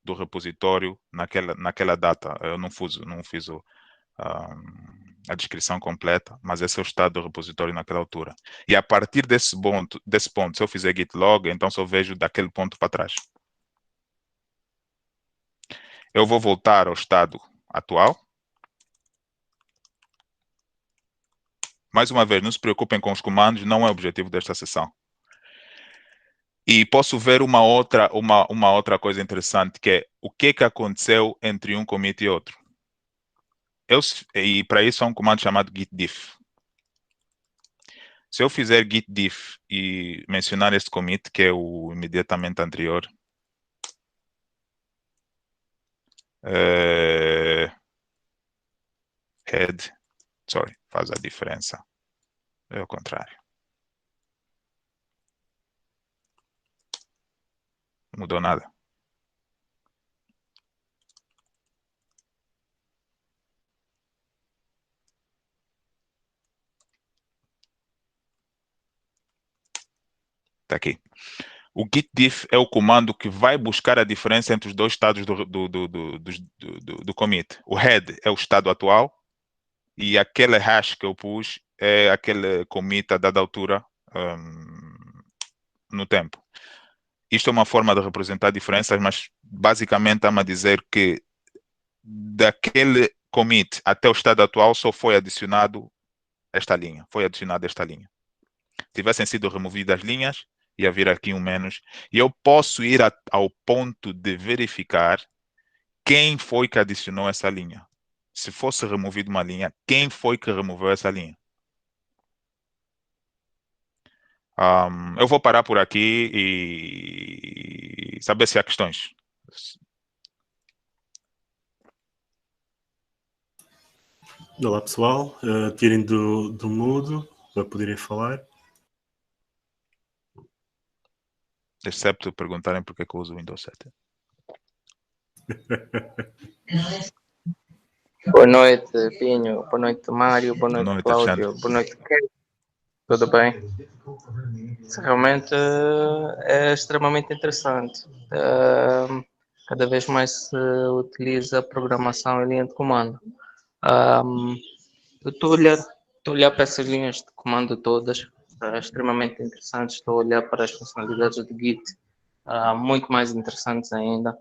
do repositório naquela data. Eu não fiz a descrição completa, mas esse é o estado do repositório naquela altura. E a partir desse ponto, se eu fizer git log, então só vejo daquele ponto para trás. Eu vou voltar ao estado atual. Mais uma vez, não se preocupem com os comandos, não é o objetivo desta sessão. E posso ver uma outra coisa interessante, que é o que aconteceu entre um commit e outro. E para isso há um comando chamado git diff. Se eu fizer git diff e mencionar este commit, que é o imediatamente anterior, faz a diferença. É o contrário. Não mudou nada. Está aqui. O git diff é o comando que vai buscar a diferença entre os dois estados do commit. O head é o estado atual e aquele hash que eu pus é aquele commit a dada altura no tempo. Isto é uma forma de representar diferenças, mas basicamente está-me a dizer que daquele commit até o estado atual só foi adicionado esta linha. Tivessem sido removidas as linhas, ia vir aqui um menos. E eu posso ir ao ponto de verificar quem foi que adicionou essa linha. Se fosse removida uma linha, quem foi que removeu essa linha? Eu vou parar por aqui e saber se há questões. Olá pessoal, tirem do mudo para poderem falar. Excepto perguntarem porque é que eu uso o Windows 7. Boa noite, Pinho. Boa noite, Mário. Boa noite, Cláudio. Alexandre. Boa noite, Kevin. Tudo bem? Realmente é extremamente interessante. Cada vez mais se utiliza a programação em linha de comando. Eu estou a olhar para essas linhas de comando todas, extremamente interessantes. Estou a olhar para as funcionalidades do Git, muito mais interessantes ainda.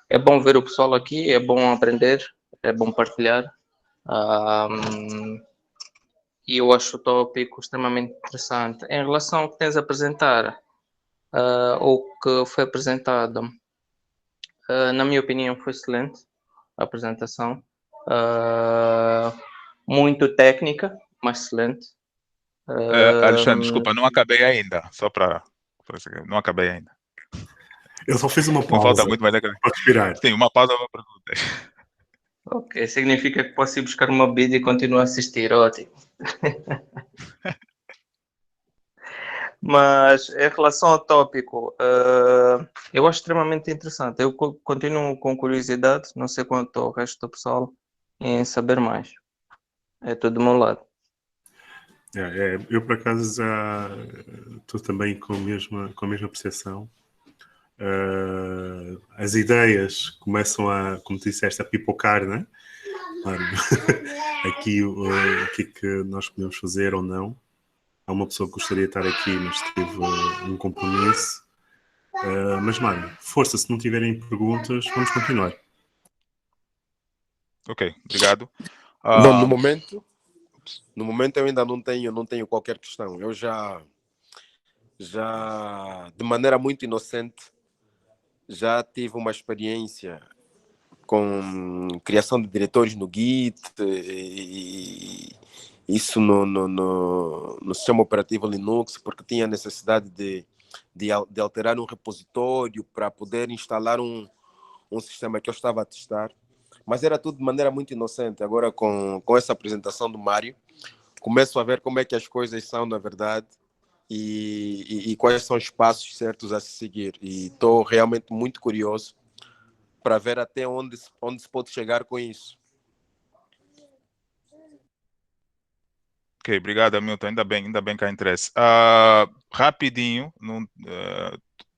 É bom ver o pessoal aqui, é bom aprender, é bom partilhar. E eu acho o tópico extremamente interessante. Em relação ao que tens a apresentar, ou que foi apresentado, na minha opinião foi excelente a apresentação. Muito técnica, mas excelente. Alexandre, desculpa, não acabei ainda. Não acabei ainda. Eu só fiz uma Não pausa falta muito, mas para respirar. Sim, uma pausa para perguntas. Ok, significa que posso ir buscar uma bebida e continuar a assistir, ótimo. Mas em relação ao tópico, eu acho extremamente interessante. Eu continuo com curiosidade, não sei quanto ao resto do pessoal, em saber mais. É tudo do meu lado. Eu por acaso já estou também com a mesma percepção. As ideias começam como tu disseste, a pipocar, né? Aqui o que é que nós podemos fazer ou não. Há uma pessoa que gostaria de estar aqui, mas teve um compromisso. Mas, mano, força, se não tiverem perguntas, vamos continuar. Ok, obrigado. Não, no momento eu ainda não tenho qualquer questão. Eu já de maneira muito inocente, já tive uma experiência com criação de diretórios no Git, e isso no sistema operativo Linux, porque tinha necessidade de alterar um repositório para poder instalar um sistema que eu estava a testar. mas era tudo de maneira muito inocente. Agora, com essa apresentação do Mário, começo a ver como é que as coisas são, na verdade, e quais são os passos certos a se seguir. E estou realmente muito curioso para ver até onde se pode chegar com isso. Ok, obrigado, Hamilton. Ainda bem que há interesse. Rapidinho,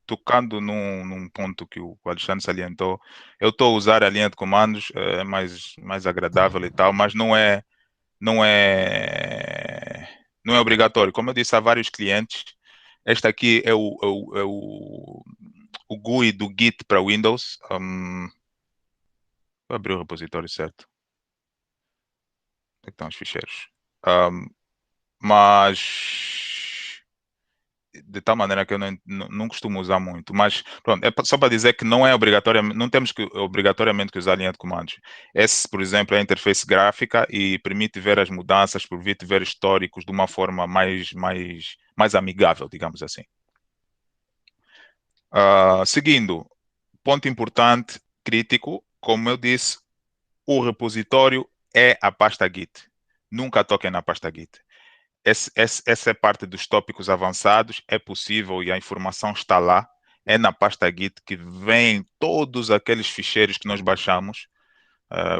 tocando num ponto que o Alexandre salientou, eu estou a usar a linha de comandos, é mais agradável e tal, mas não é obrigatório. Como eu disse a vários clientes, este aqui é o GUI do Git para Windows. Vou abrir o repositório certo. Onde é que estão os ficheiros? Mas de tal maneira que eu não costumo usar muito, mas pronto, é só para dizer que não é obrigatoriamente, não temos que obrigatoriamente que usar a linha de comandos. Esse, por exemplo, é a interface gráfica e permite ver as mudanças, permite ver históricos de uma forma mais amigável, digamos assim. Seguindo, ponto importante, crítico, como eu disse, o repositório é a pasta Git. Nunca toquem na pasta Git. Essa é parte dos tópicos avançados, é possível e a informação está lá, é na pasta Git que vem todos aqueles ficheiros que nós baixamos.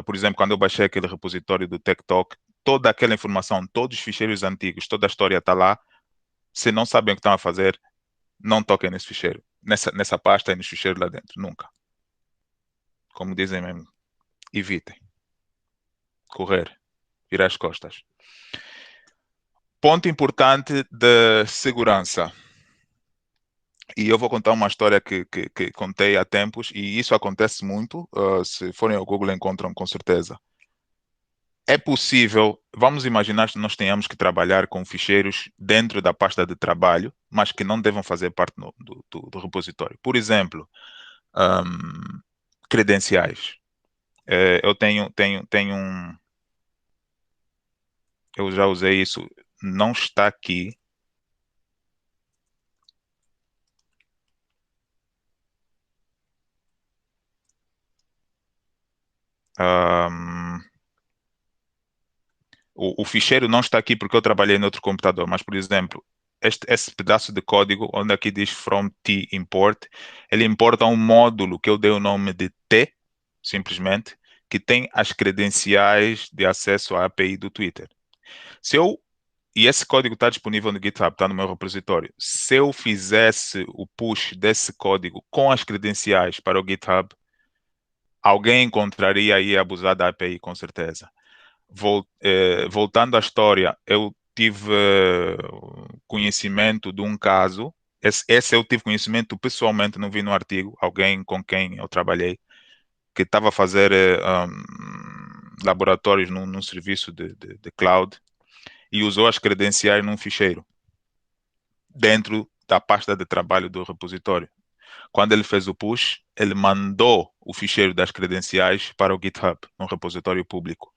Por exemplo, quando eu baixei aquele repositório do TechTalk, toda aquela informação, todos os ficheiros antigos, toda a história está lá. Se não sabem o que estão a fazer, não toquem nesse ficheiro, nessa pasta e nos ficheiros lá dentro, nunca. Como dizem mesmo, evitem. Correr, virar as costas. Ponto importante de segurança. E eu vou contar uma história que contei há tempos, e isso acontece muito, se forem ao Google encontram com certeza. É possível, vamos imaginar que nós tenhamos que trabalhar com ficheiros dentro da pasta de trabalho, mas que não devam fazer parte do repositório. Por exemplo, credenciais. Eu tenho um... Eu já usei isso, não está aqui. O ficheiro não está aqui porque eu trabalhei em outro computador, mas, por exemplo, esse pedaço de código, onde aqui diz from T import, ele importa um módulo que eu dei o nome de T, simplesmente, que tem as credenciais de acesso à API do Twitter. E esse código está disponível no GitHub, está no meu repositório. Se eu fizesse o push desse código com as credenciais para o GitHub, alguém encontraria e ia abusar da API, com certeza. Voltando à história, eu tive conhecimento de um caso, esse eu tive conhecimento pessoalmente, não vi no artigo, alguém com quem eu trabalhei, que estava a fazer laboratórios num serviço de cloud e usou as credenciais num ficheiro dentro da pasta de trabalho do repositório. Quando ele fez o push, ele mandou o ficheiro das credenciais para o GitHub, num repositório público.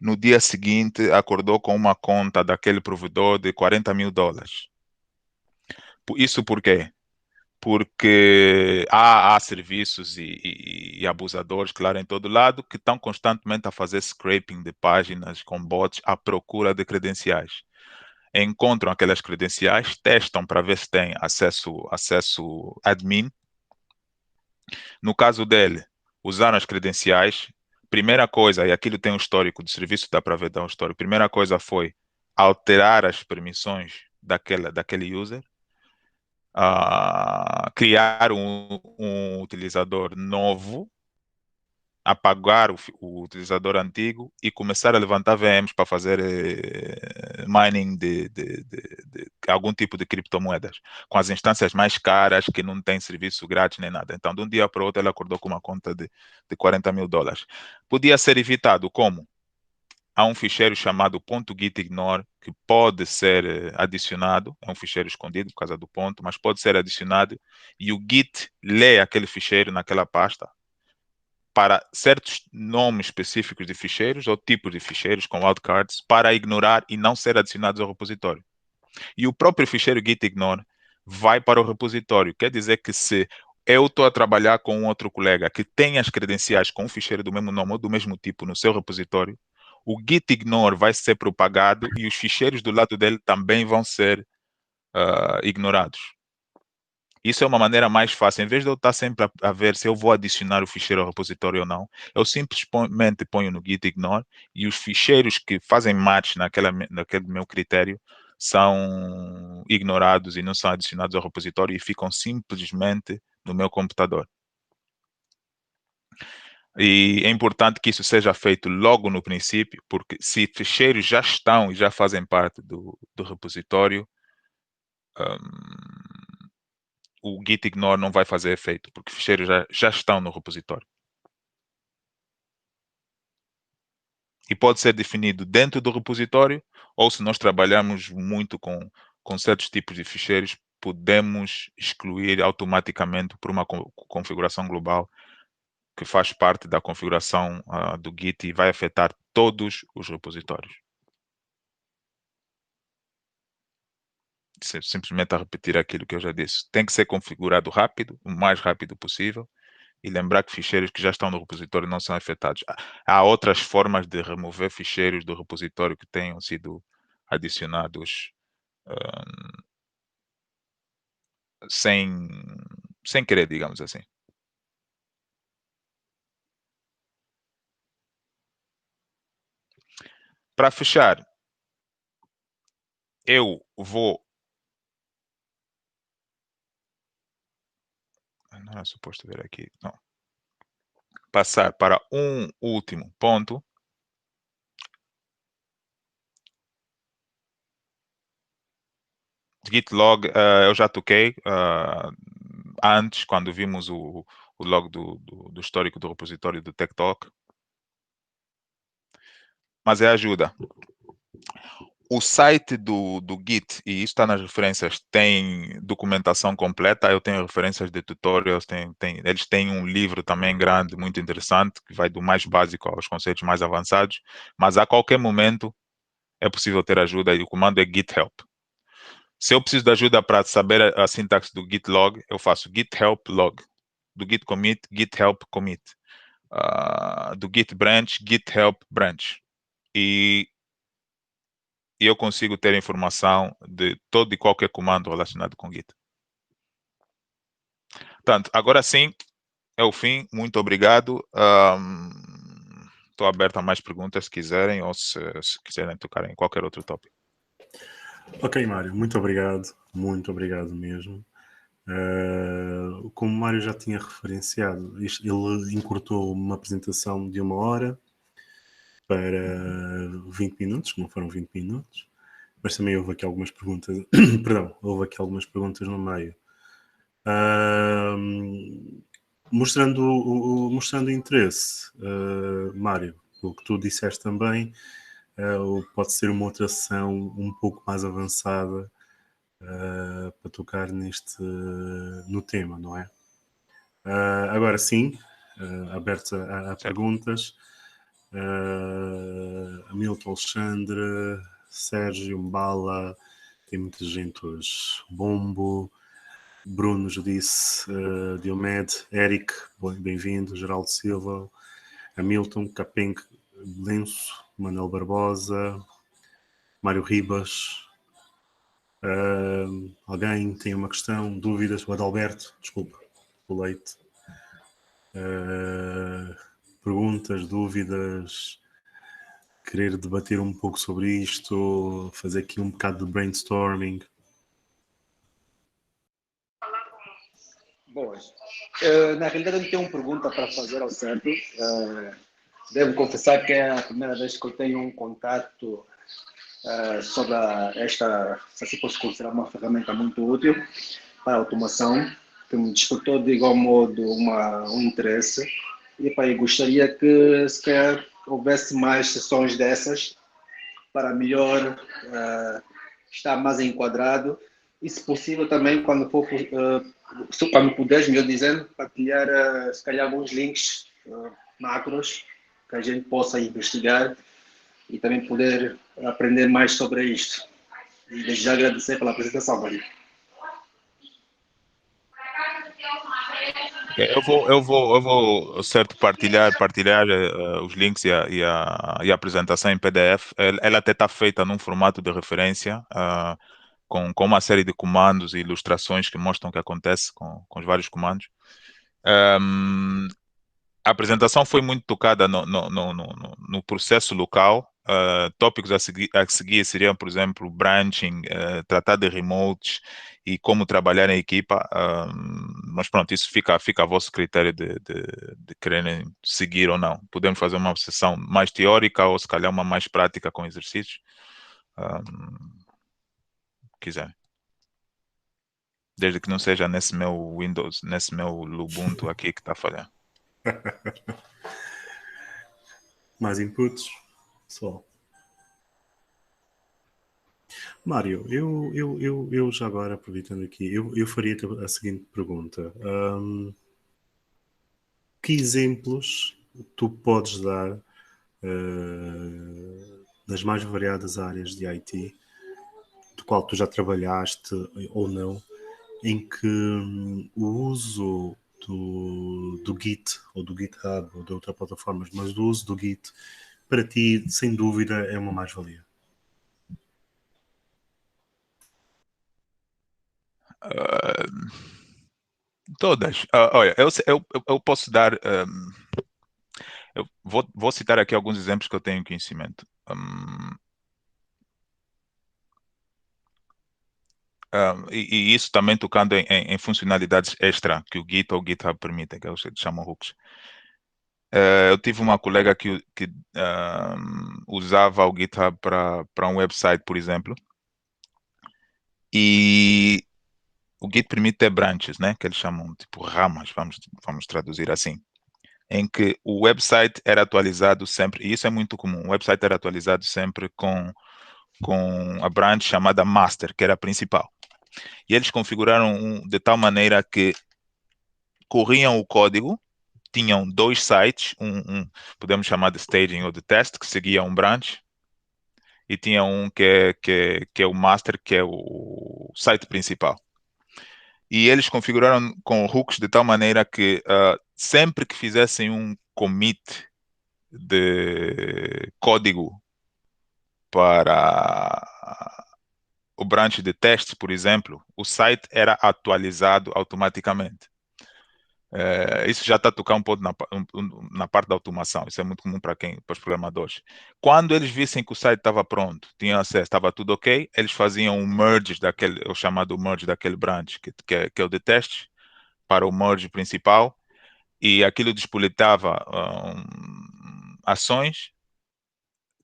No dia seguinte, acordou com uma conta daquele provedor de $40 mil. Isso por quê? Porque há serviços e abusadores, claro, em todo lado, que estão constantemente a fazer scraping de páginas com bots à procura de credenciais. Encontram aquelas credenciais, testam para ver se tem acesso admin. No caso dele, usaram as credenciais. Primeira coisa, e aquilo tem um histórico do serviço, dá para ver, dá um histórico. Primeira coisa foi alterar as permissões daquele user, criar um utilizador novo, apagar o utilizador antigo e começar a levantar VMs para fazer mining de algum tipo de criptomoedas, com as instâncias mais caras, que não tem serviço grátis nem nada. Então, de um dia para o outro, ele acordou com uma conta de $40 mil. Podia ser evitado como? Há um ficheiro chamado .gitignore que pode ser adicionado, é um ficheiro escondido por causa do ponto, mas pode ser adicionado e o Git lê aquele ficheiro naquela pasta para certos nomes específicos de ficheiros ou tipos de ficheiros com wildcards para ignorar e não ser adicionados ao repositório. E o próprio ficheiro gitignore vai para o repositório. Quer dizer que se eu estou a trabalhar com um outro colega que tem as credenciais com um ficheiro do mesmo nome ou do mesmo tipo no seu repositório, o git ignore vai ser propagado e os ficheiros do lado dele também vão ser ignorados. Isso é uma maneira mais fácil. Em vez de eu estar sempre a ver se eu vou adicionar o ficheiro ao repositório ou não, eu simplesmente ponho no git ignore e os ficheiros que fazem match naquele meu critério são ignorados e não são adicionados ao repositório e ficam simplesmente no meu computador. E é importante que isso seja feito logo no princípio, porque se ficheiros já estão e já fazem parte do repositório, o git ignore não vai fazer efeito, porque ficheiros já estão no repositório. E pode ser definido dentro do repositório, ou se nós trabalhamos muito com certos tipos de ficheiros, podemos excluir automaticamente por uma configuração global que faz parte da configuração do Git e vai afetar todos os repositórios. Simplesmente a repetir aquilo que eu já disse. Tem que ser configurado rápido, o mais rápido possível, e lembrar que ficheiros que já estão no repositório não são afetados. Há outras formas de remover ficheiros do repositório que tenham sido adicionados sem querer, digamos assim. Para fechar, eu vou... Não era suposto ver aqui, não. Passar para um último ponto. Git log, eu já toquei antes, quando vimos o log do histórico do repositório do Tech Talk. Mas é ajuda. O site do Git, e isso está nas referências, tem documentação completa, eu tenho referências de tutorials, eles têm um livro também grande, muito interessante, que vai do mais básico aos conceitos mais avançados, mas a qualquer momento é possível ter ajuda e o comando é git help. Se eu preciso de ajuda para saber a sintaxe do git log, eu faço git help log. Do git commit, git help commit. Do git branch, git help branch. E eu consigo ter informação de todo e qualquer comando relacionado com Git. Portanto, agora sim, é o fim. Muito obrigado. Estou aberto a mais perguntas, se quiserem, ou se quiserem tocar em qualquer outro tópico. Ok, Mário, muito obrigado mesmo. Como o Mário já tinha referenciado, ele encurtou uma apresentação de 1 hora para 20 minutos, não foram 20 minutos, mas também houve aqui algumas perguntas, perdão, houve aqui algumas perguntas no meio. Mostrando interesse, Mário, o que tu disseste também, pode ser uma outra sessão um pouco mais avançada para tocar no tema, não é? Agora sim, aberto a perguntas. Hamilton, Alexandre, Sérgio, Mbala, tem muita gente hoje. Bombo, Bruno, Judice, Diomed, Eric, bem-vindo, Geraldo Silva, Hamilton, Capeng, Lenço, Manuel Barbosa, Mário Ribas. Alguém tem uma questão, dúvidas? O Adalberto, desculpa, o Leite. Perguntas, dúvidas, querer debater um pouco sobre isto, fazer aqui um bocado de brainstorming. Boas. Na realidade, eu tenho uma pergunta para fazer ao certo. Devo confessar que é a primeira vez que eu tenho um contato sobre esta, se assim posso considerar uma ferramenta muito útil para a automação, que me despertou de igual modo um interesse. E eu gostaria que, se calhar, houvesse mais sessões dessas para melhor estar mais enquadrado e, se possível, também, quando puderes, melhor dizendo, partilhar, se calhar, alguns links macros que a gente possa investigar e também poder aprender mais sobre isto. E desde já agradecer pela apresentação, Maria. Eu vou certo, partilhar os links e a apresentação em PDF. Ela até está feita num formato de referência, com uma série de comandos e ilustrações que mostram o que acontece com os vários comandos. A apresentação foi muito tocada no processo local. Tópicos a seguir seriam, por exemplo, branching, tratar de remotes e como trabalhar em equipa. Mas pronto, isso fica a vosso critério de quererem seguir ou não. Podemos fazer uma sessão mais teórica ou se calhar uma mais prática com exercícios. Quiser. Desde que não seja nesse meu Windows, nesse meu Ubuntu aqui que está a falhar. Mais inputs, pessoal. Mário, eu já agora, aproveitando aqui, eu faria a seguinte pergunta. Que exemplos tu podes dar das mais variadas áreas de IT, do qual tu já trabalhaste ou não, em que o uso do Git, ou do GitHub, ou de outras plataformas, mas do uso do Git, para ti, sem dúvida, é uma mais-valia? Todas. Olha, eu posso dar. Eu vou citar aqui alguns exemplos que eu tenho conhecimento. E isso também tocando em funcionalidades extra que o Git ou o GitHub permitem, que eles chamam hooks. Eu tive uma colega que usava o GitHub para um website, por exemplo, e o Git permite ter branches, né, que eles chamam tipo ramas, vamos traduzir assim, em que o website era atualizado sempre, e isso é muito comum, o website era atualizado sempre com a branch chamada master, que era a principal. E eles configuraram de tal maneira que corriam o código, tinham dois sites, podemos chamar de staging ou de test, que seguia um branch, e tinha um que é o master, que é o site principal. E eles configuraram com hooks de tal maneira que sempre que fizessem um commit de código para o branch de teste, por exemplo, o site era atualizado automaticamente. Isso já está a tocar um pouco na parte da automação. Isso é muito comum para os programadores. Quando eles vissem que o site estava pronto, tinham acesso, estava tudo ok, eles faziam um merge o chamado merge daquele branch, que é o de teste, para o merge principal, e aquilo despoletava ações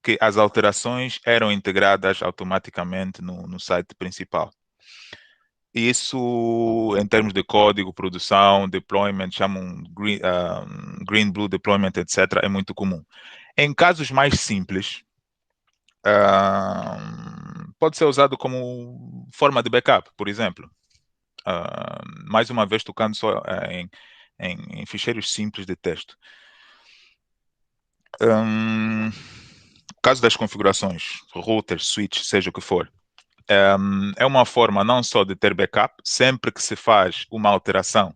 que as alterações eram integradas automaticamente no site principal. Isso, em termos de código, produção, deployment, chamam green, blue deployment, etc., é muito comum. Em casos mais simples, pode ser usado como forma de backup, por exemplo. Mais uma vez, tocando só em ficheiros simples de texto. Caso das configurações, routers, switch, seja o que for, é uma forma não só de ter backup, sempre que se faz uma alteração,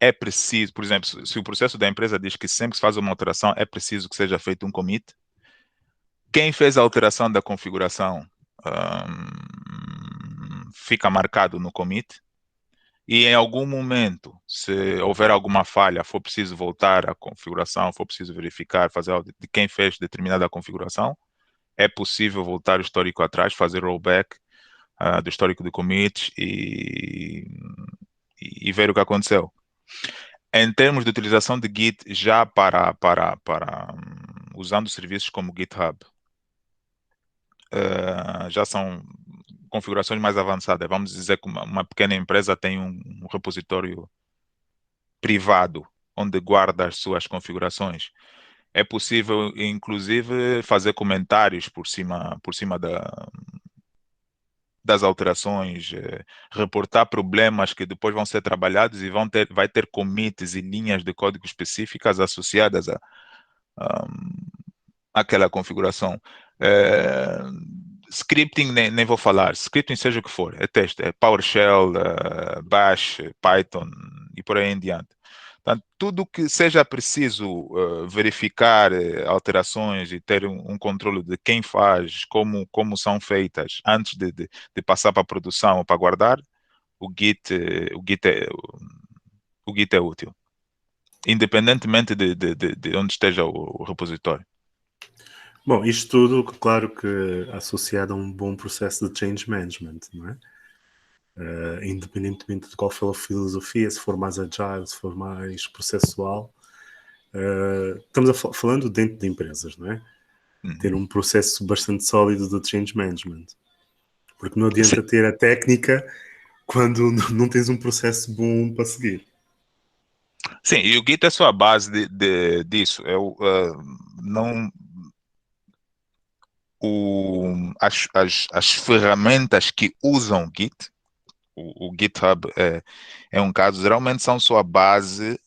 é preciso, por exemplo, se o processo da empresa diz que sempre que se faz uma alteração, é preciso que seja feito um commit, quem fez a alteração da configuração fica marcado no commit, e em algum momento, se houver alguma falha, for preciso voltar à configuração, for preciso verificar, fazer de quem fez determinada configuração, é possível voltar o histórico atrás, fazer rollback do histórico de commits e ver o que aconteceu. Em termos de utilização de Git, já usando serviços como GitHub, já são configurações mais avançadas. Vamos dizer que uma pequena empresa tem um repositório privado, onde guarda as suas configurações. É possível, inclusive, fazer comentários por cima das alterações, reportar problemas que depois vão ser trabalhados e vai ter commits e linhas de código específicas associadas àquela configuração. Scripting, nem vou falar. Scripting, seja o que for, é texto, é PowerShell, Bash, Python e por aí em diante. Portanto, tudo que seja preciso verificar alterações e ter um controle de quem faz, como são feitas antes de passar para a produção ou para guardar, o Git é útil, independentemente de onde esteja o repositório. Bom, isto tudo, claro que associado a um bom processo de change management, não é? Independentemente de qual for a filosofia, se for mais agile, se for mais processual, estamos falando dentro de empresas, não é? Ter um processo bastante sólido de change management. Porque não adianta ter a técnica quando não tens um processo bom para seguir. Sim, e o Git é só a base disso. As ferramentas que usam Git, o GitHub é um caso, geralmente são só a base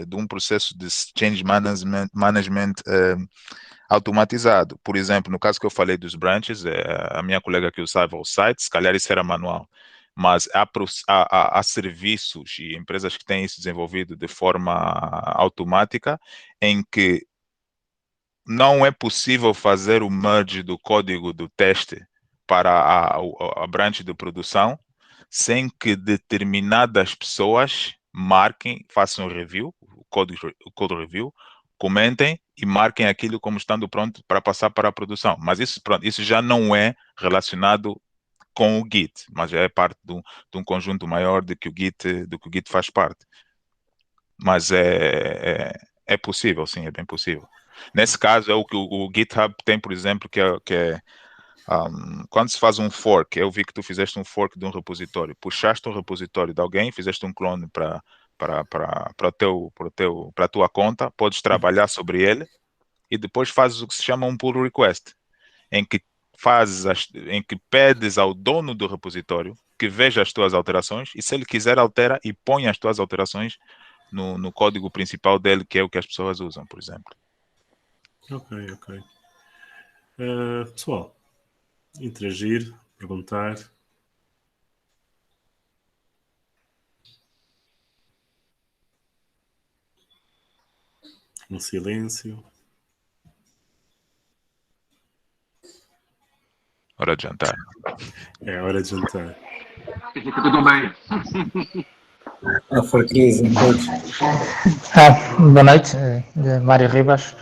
de um processo de change management automatizado. Por exemplo, no caso que eu falei dos branches, a minha colega que usava o site, se calhar isso era manual. Mas há serviços e empresas que têm isso desenvolvido de forma automática, em que não é possível fazer o merge do código do teste para a branch de produção sem que determinadas pessoas marquem, façam review, o code review, comentem e marquem aquilo como estando pronto para passar para a produção. Mas isso já não é relacionado com o Git, mas já é parte de um conjunto maior do que o Git faz parte. Mas é possível, sim, é bem possível. Nesse caso, é o que o GitHub tem, por exemplo, que é quando se faz um fork, eu vi que tu fizeste um fork de um repositório, puxaste um repositório de alguém, fizeste um clone para a tua conta, podes trabalhar sobre ele e depois fazes o que se chama um pull request, em que pedes ao dono do repositório que veja as tuas alterações e se ele quiser altera e põe as tuas alterações no código principal dele, que é o que as pessoas usam, por exemplo. Ok. Pessoal, interagir, perguntar. Um silêncio. Hora de jantar. É hora de jantar. Tudo bem. A fraqueza, todos. Boa noite, Mário Ribas.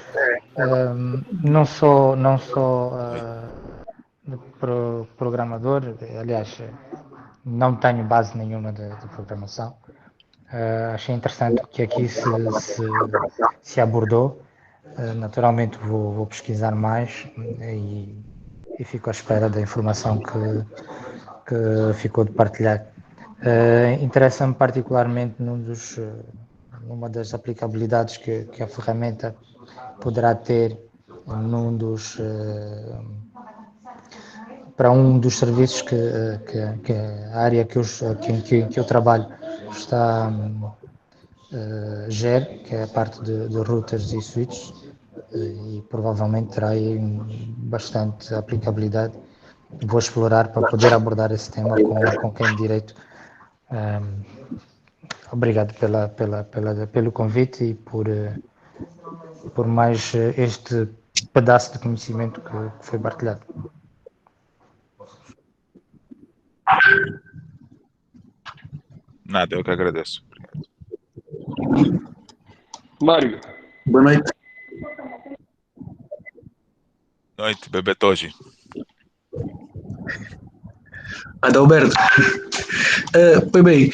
Não sou programador, aliás, não tenho base nenhuma de programação. Achei interessante o que aqui se abordou. Naturalmente vou pesquisar mais e fico à espera da informação que ficou de partilhar. Interessa-me particularmente numa das aplicabilidades que a ferramenta poderá ter para um dos serviços que a área que eu trabalho está gere, que é a parte de routers e switches, e provavelmente terá aí bastante aplicabilidade. Vou explorar para poder abordar esse tema com quem de direito. Obrigado pelo convite e por mais este pedaço de conhecimento que foi partilhado. Nada, eu que agradeço. Mário. Boa noite. Noite, Bebetoji. Adalberto. Bem,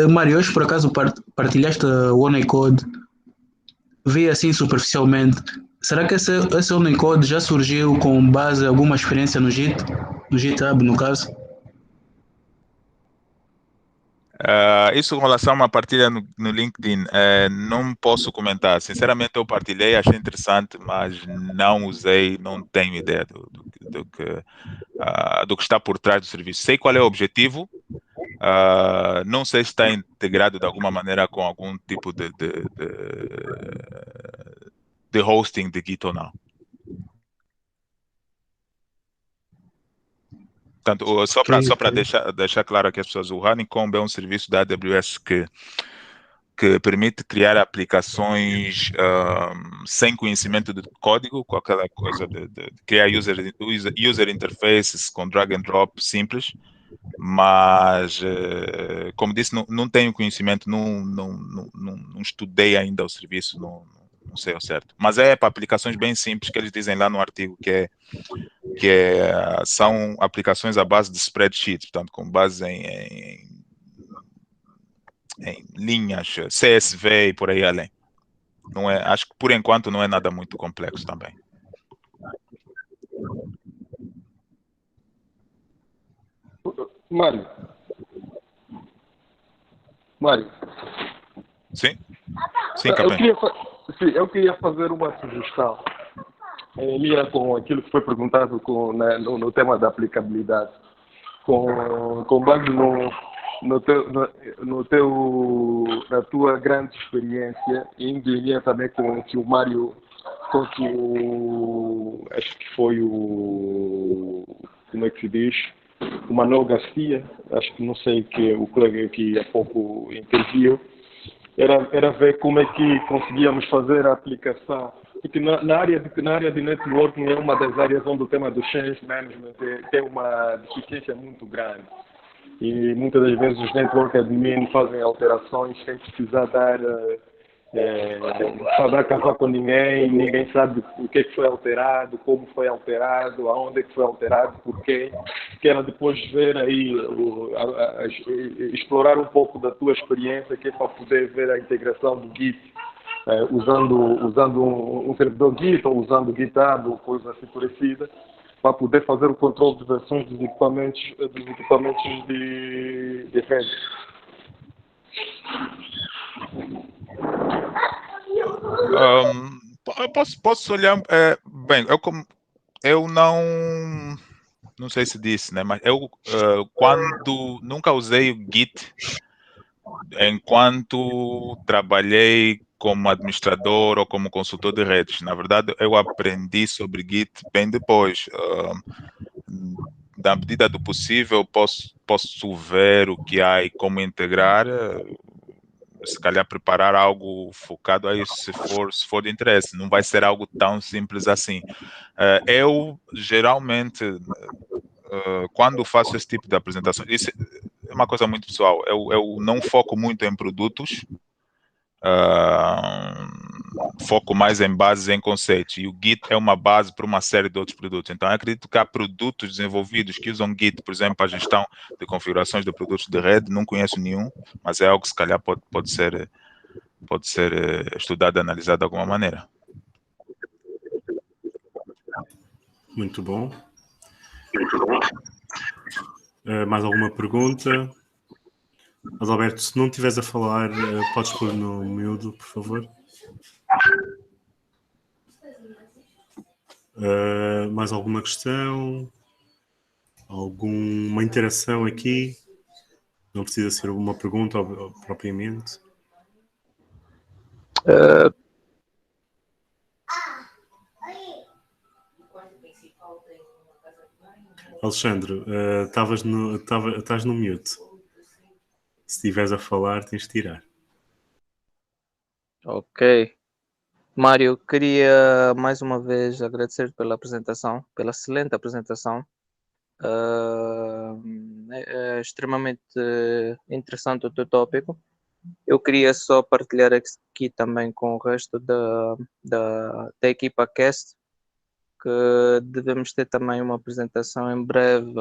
Mário, hoje por acaso partilhaste o Unicode, vi assim superficialmente. Será que esse Unicode já surgiu com base em alguma experiência no GitHub, no caso? Isso com relação a uma partilha no LinkedIn, não posso comentar. Sinceramente, eu partilhei, achei interessante, mas não usei, não tenho ideia do que está por trás do serviço. Sei qual é o objetivo, não sei se está integrado de alguma maneira com algum tipo de hosting de Git ou não. Portanto, só para deixar claro aqui as pessoas, o Honeycomb é um serviço da AWS que que permite criar aplicações sem conhecimento de código, com aquela coisa de criar user interfaces com drag and drop simples, mas, como disse, não tenho conhecimento, não estudei ainda o serviço, não sei ao certo. Mas é para aplicações bem simples que eles dizem lá no artigo, são aplicações à base de spreadsheet, portanto, com base em linhas, CSV e por aí além. Não é, acho que por enquanto não é nada muito complexo também. Mário. Sim, Capém. Eu queria fazer uma sugestão em linha com aquilo que foi perguntado no tema da aplicabilidade. Com base na tua grande experiência, indo em linha também com o que o Mário, acho que foi como é que se diz? O Manuel Garcia, acho que não sei que o colega que há pouco interviu, era ver como é que conseguíamos fazer a aplicação. Porque na área de networking é uma das áreas onde o tema do change management tem uma deficiência muito grande. E muitas das vezes os network admin fazem alterações sem precisar dar casar com ninguém sabe o que foi alterado, como foi alterado, aonde é que foi alterado, porquê. Quero depois ver aí, explorar um pouco da tua experiência, que é para poder ver a integração do Git, usando um servidor Git ou usando o GitHub ou coisa assim parecida, para poder fazer o controle de versões dos equipamentos de rede. Posso olhar. Bem, eu não sei se disse, né? Mas eu quando nunca usei o Git enquanto trabalhei como administrador ou como consultor de redes. Na verdade, eu aprendi sobre Git bem depois. Na medida do possível, posso ver o que há e como integrar. Se calhar preparar algo focado aí, se for de interesse. Não vai ser algo tão simples assim. Eu, geralmente, quando faço esse tipo de apresentação, isso é uma coisa muito pessoal, eu não foco muito em produtos, foco mais em bases, em conceitos, e o Git é uma base para uma série de outros produtos. Então, eu acredito que há produtos desenvolvidos que usam Git, por exemplo, para a gestão de configurações de produtos de rede. Não conheço nenhum, mas é algo que se calhar pode ser estudado e analisado de alguma maneira. Muito bom. Mais alguma pergunta? Mas, Alberto, se não estiveres a falar, podes pôr no miúdo, por favor. Mais alguma questão? Alguma interação aqui? Não precisa ser uma pergunta propriamente. Alexandre, estás no mute. Se estiveres a falar, tens de tirar. Ok. Mário, queria mais uma vez agradecer pela apresentação, pela excelente apresentação. É extremamente interessante o teu tópico. Eu queria só partilhar aqui também com o resto da equipa Cast que devemos ter também uma apresentação em breve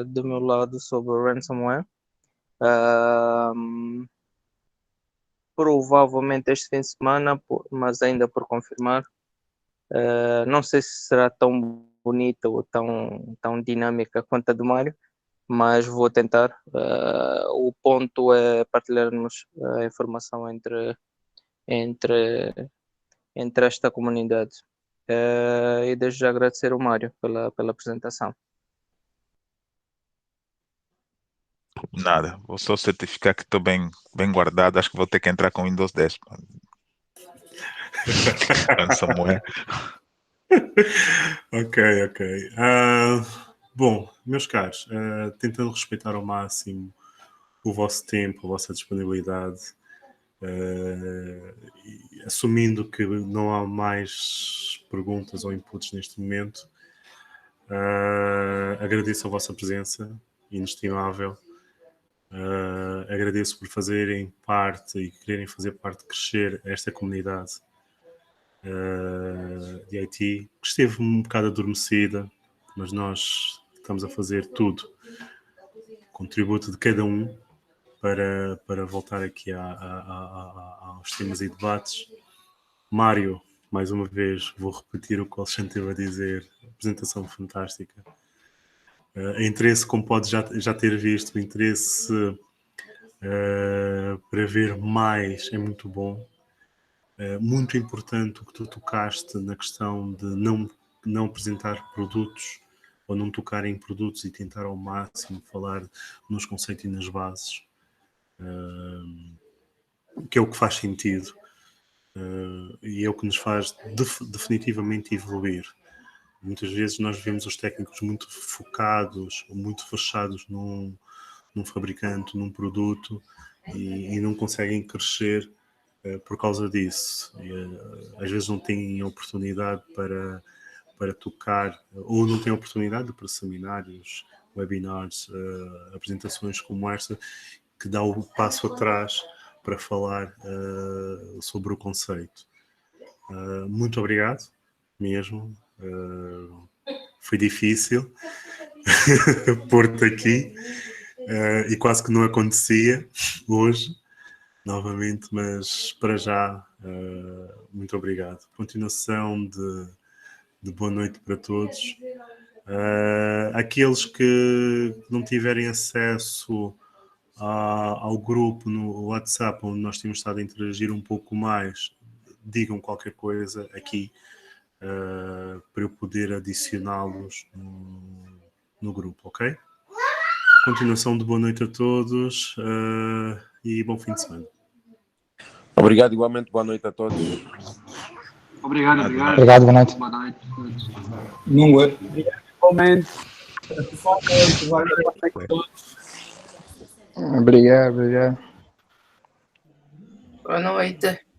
do meu lado sobre ransomware. Provavelmente este fim de semana, mas ainda por confirmar. Não sei se será tão bonita ou tão dinâmica quanto a do Mário, mas vou tentar. O ponto é partilharmos a informação entre esta comunidade. E desde já agradecer ao Mário pela apresentação. Nada, vou só certificar que estou bem guardado. Acho que vou ter que entrar com Windows 10. Ransomware. Ok. Bom, meus caros, tentando respeitar ao máximo o vosso tempo, a vossa disponibilidade, E assumindo que não há mais perguntas ou inputs neste momento, agradeço a vossa presença inestimável. Agradeço por fazerem parte e quererem fazer parte de crescer esta comunidade de IT, que esteve um bocado adormecida, mas nós estamos a fazer tudo, contributo de cada um para voltar aqui aos temas e debates. Mário, mais uma vez, vou repetir o que o Alexandre teve a dizer, apresentação fantástica. Interesse, como pode já ter visto, o interesse para ver mais é muito bom. Muito importante o que tu tocaste na questão de não apresentar produtos ou não tocar em produtos e tentar ao máximo falar nos conceitos e nas bases, que é o que faz sentido e é o que nos faz definitivamente evoluir. Muitas vezes nós vemos os técnicos muito focados ou muito fechados num fabricante, num produto e não conseguem crescer por causa disso. Às vezes não têm oportunidade para tocar, ou não têm oportunidade para seminários, webinars, apresentações como esta, que dá o passo atrás para falar sobre o conceito. Muito obrigado mesmo. Foi difícil pôr-te aqui e quase que não acontecia hoje novamente, mas para já muito obrigado. Continuação de boa noite para todos. Aqueles que não tiverem acesso ao grupo no WhatsApp, onde nós temos estado a interagir um pouco mais, digam qualquer coisa aqui para eu poder adicioná-los no grupo, ok? Continuação de boa noite a todos e bom fim de semana. Obrigado, igualmente, boa noite a todos. Obrigado. Obrigado, boa noite. Boa noite a todos. Obrigado. Boa noite.